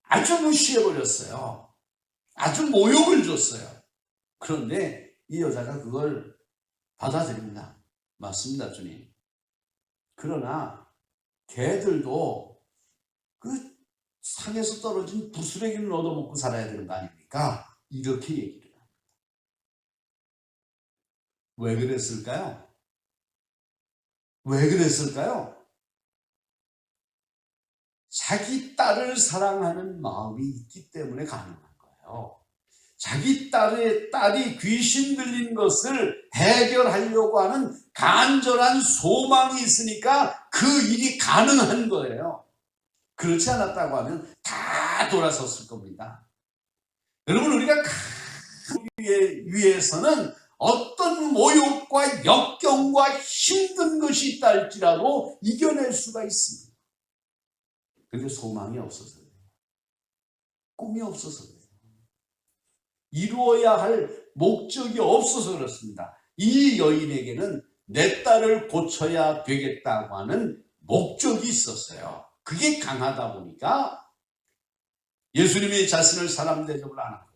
아주 무시해버렸어요. 아주 모욕을 줬어요. 그런데 이 여자가 그걸 받아들입니다. 맞습니다, 주님. 그러나 개들도 그 산에서 떨어진 부스레기를 얻어먹고 살아야 되는 거 아닙니까? 이렇게 얘기를 합니다. 왜 그랬을까요? 왜 그랬을까요? 자기 딸을 사랑하는 마음이 있기 때문에 가능한 거예요. 자기 딸이 귀신 들린 것을 해결하려고 하는 간절한 소망이 있으니까 그 일이 가능한 거예요. 그렇지 않았다고 하면 다 돌아섰을 겁니다. 여러분, 우리가 위해서는 어떤 모욕과 역경과 힘든 것이 있다 할지라도 이겨낼 수가 있습니다. 그런데 소망이 없어서 그래요. 꿈이 없어서 그래요. 이루어야 할 목적이 없어서 그렇습니다. 이 여인에게는 내 딸을 고쳐야 되겠다고 하는 목적이 있었어요. 그게 강하다 보니까 예수님이 자신을 사람 대접을 안 하고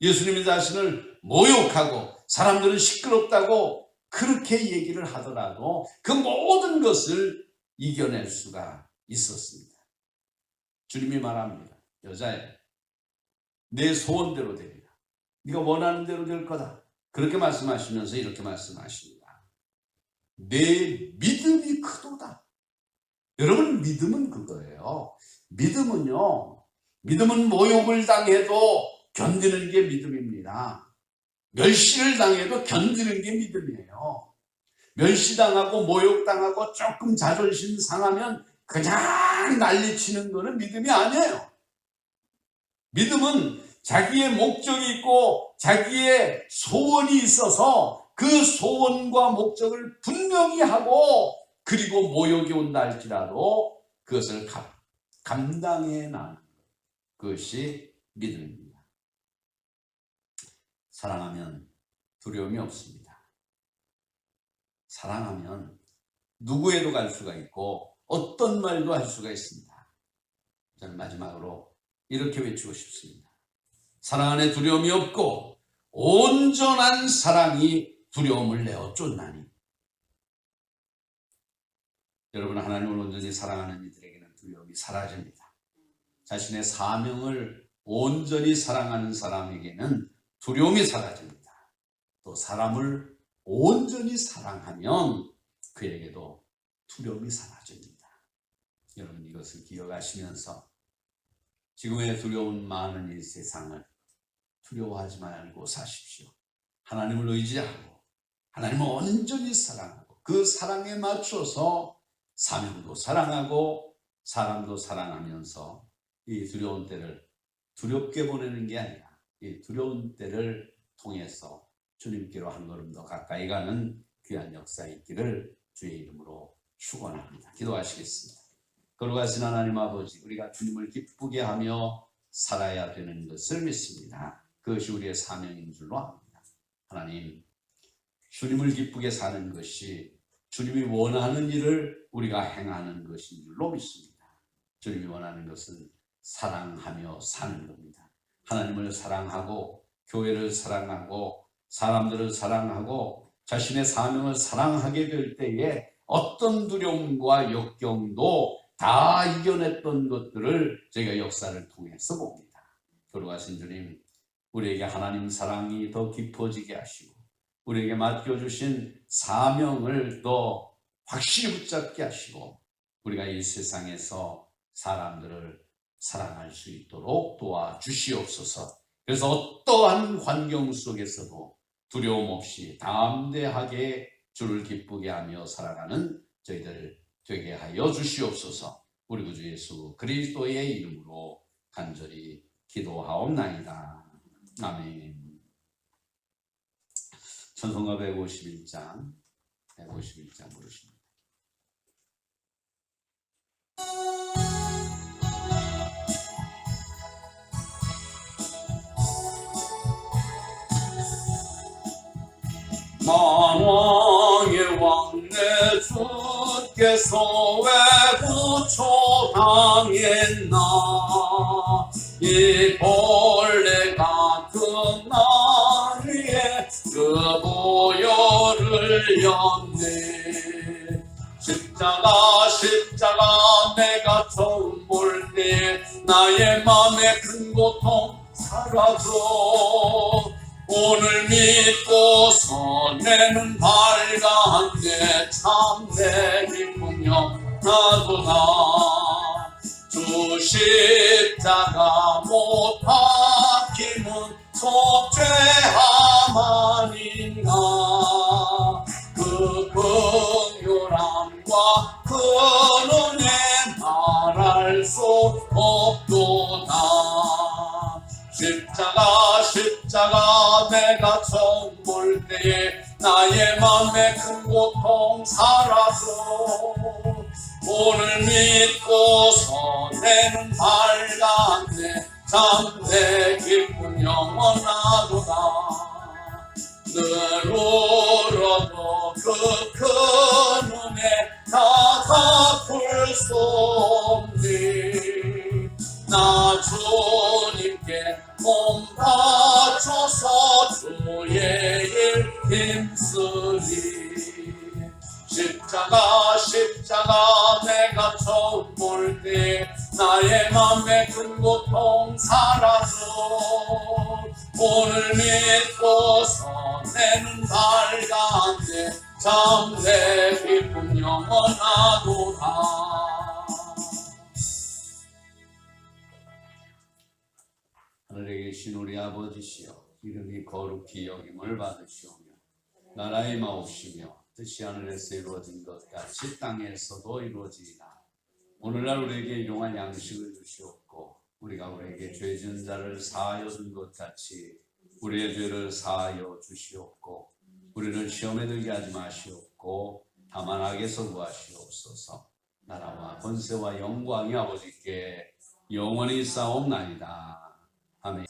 예수님이 자신을 모욕하고 사람들은 시끄럽다고 그렇게 얘기를 하더라도 그 모든 것을 이겨낼 수가 있었습니다. 주님이 말합니다. 여자야, 내 소원대로 되리라. 네가 원하는 대로 될 거다. 그렇게 말씀하시면서 이렇게 말씀하십니다. 내 믿음이 크도다. 여러분, 믿음은 그거예요. 믿음은 모욕을 당해도 견디는 게 믿음입니다. 멸시를 당해도 견디는 게 믿음이에요. 멸시당하고 모욕당하고 조금 자존심 상하면 그냥 난리치는 거는 믿음이 아니에요. 믿음은 자기의 목적이 있고 자기의 소원이 있어서 그 소원과 목적을 분명히 하고, 그리고 모욕이 온다 할지라도 그것을 감당해 나가는 그것이 믿음입니다. 사랑하면 두려움이 없습니다. 사랑하면 누구에도 갈 수가 있고 어떤 말도 할 수가 있습니다. 저는 마지막으로 이렇게 외치고 싶습니다. 사랑 안에 두려움이 없고 온전한 사랑이 두려움을 내어 쫓나니. 여러분, 하나님을 온전히 사랑하는 이들에게는 두려움이 사라집니다. 자신의 사명을 온전히 사랑하는 사람에게는 두려움이 사라집니다. 또 사람을 온전히 사랑하면 그에게도 두려움이 사라집니다. 여러분, 이것을 기억하시면서 지금의 두려운 많은 이 세상을 두려워하지 말고 사십시오. 하나님을 의지하고 하나님을 온전히 사랑하고 그 사랑에 맞춰서 사명도 사랑하고 사람도 사랑하면서 이 두려운 때를 두렵게 보내는 게 아니라 이 두려운 때를 통해서 주님께로 한 걸음 더 가까이 가는 귀한 역사 있기를 주의 이름으로 축원합니다. 기도하시겠습니다. 거룩하신 하나님 아버지, 우리가 주님을 기쁘게 하며 살아야 되는 것을 믿습니다. 그것이 우리의 사명인 줄로 압니다. 하나님, 주님을 기쁘게 사는 것이 주님이 원하는 일을 우리가 행하는 것인 줄로 믿습니다. 주님이 원하는 것은 사랑하며 사는 겁니다. 하나님을 사랑하고 교회를 사랑하고 사람들을 사랑하고 자신의 사명을 사랑하게 될 때에 어떤 두려움과 역경도 다 이겨냈던 것들을 저희가 역사를 통해서 봅니다. 거룩하신 주님, 우리에게 하나님 사랑이 더 깊어지게 하시고 우리에게 맡겨주신 사명을 더 확실히 붙잡게 하시고 우리가 이 세상에서 사람들을 사랑할 수 있도록 도와주시옵소서. 그래서 어떠한 환경 속에서도 두려움 없이 담대하게 주를 기쁘게 하며 살아가는 저희들 되게 하여 주시옵소서. 우리 구주 예수 그리스도의 이름으로 간절히 기도하옵나이다. 아멘. 찬송가 151장 부르십니다. 만왕의 왕 내 주께서 왜 부초당했나. 이 벌레 같은 날 위에 그 보혈을 였네. 십자가 내가 처음 볼 때 나의 맘에 큰 고통 사라져. 오늘 믿고서 내 눈 밝았네. 참 내 기쁨 영나도다. 주 십자가 못 박힘은 속죄함 아닌가. 그 긍휼함과 그 은혜 말할 수 없도다. 십자가 내가 처음 볼 때에 나의 맘에 큰 고통 사라져. 오늘 믿고서 내 눈 밝았네. 참 내 기쁨 영원하도다. 늘 울어도 그 큰 은혜 다 갚을 수 없니. 나 주님께 몸 바쳐서 주의 일 힘쓰리. 십자가 내가 처음 볼 때 나의 맘에 큰 고통 사라져. 오늘 믿고서 내 눈 밝았네. 참 내 기쁨 영원하도다. 하늘에 계신 우리 아버지시여, 이름이 거룩히 여김을 받으시오며 나라의 마옵시며 뜻이 하늘에서 이루어진 것 같이 땅에서도 이루어지리라. 오늘날 우리에게 일용할 양식을 주시옵고 우리가 우리에게 죄 지은 자를 사하여 준 것 같이 우리의 죄를 사하여 주시옵고 우리를 시험에 들게 하지 마시옵고 다만 악에서 구하시옵소서. 나라와 권세와 영광이 아버지께 영원히 싸움나이다. 아멘.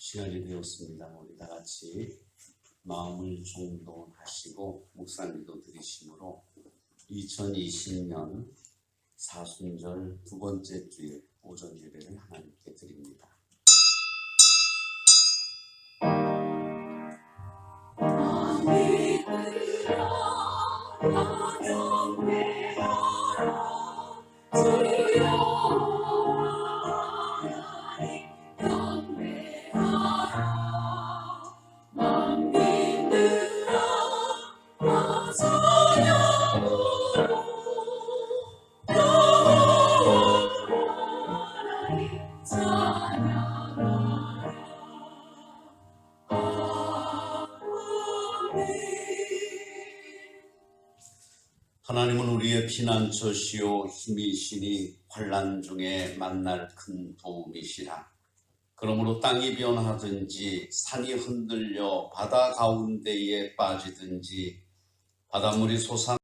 시간이 되었습니다. 우리 다 같이 마음을 정돈하시고 묵상기도 드리심으로 2020년 사순절 두 번째 주일 오전 예배를 하나님께 드립니다. 하나님은 우리의 피난처시요 힘이시니 환난 중에 만날 큰 도움이시라. 그러므로 땅이 변하든지 산이 흔들려 바다 가운데에 빠지든지 바닷물이 솟아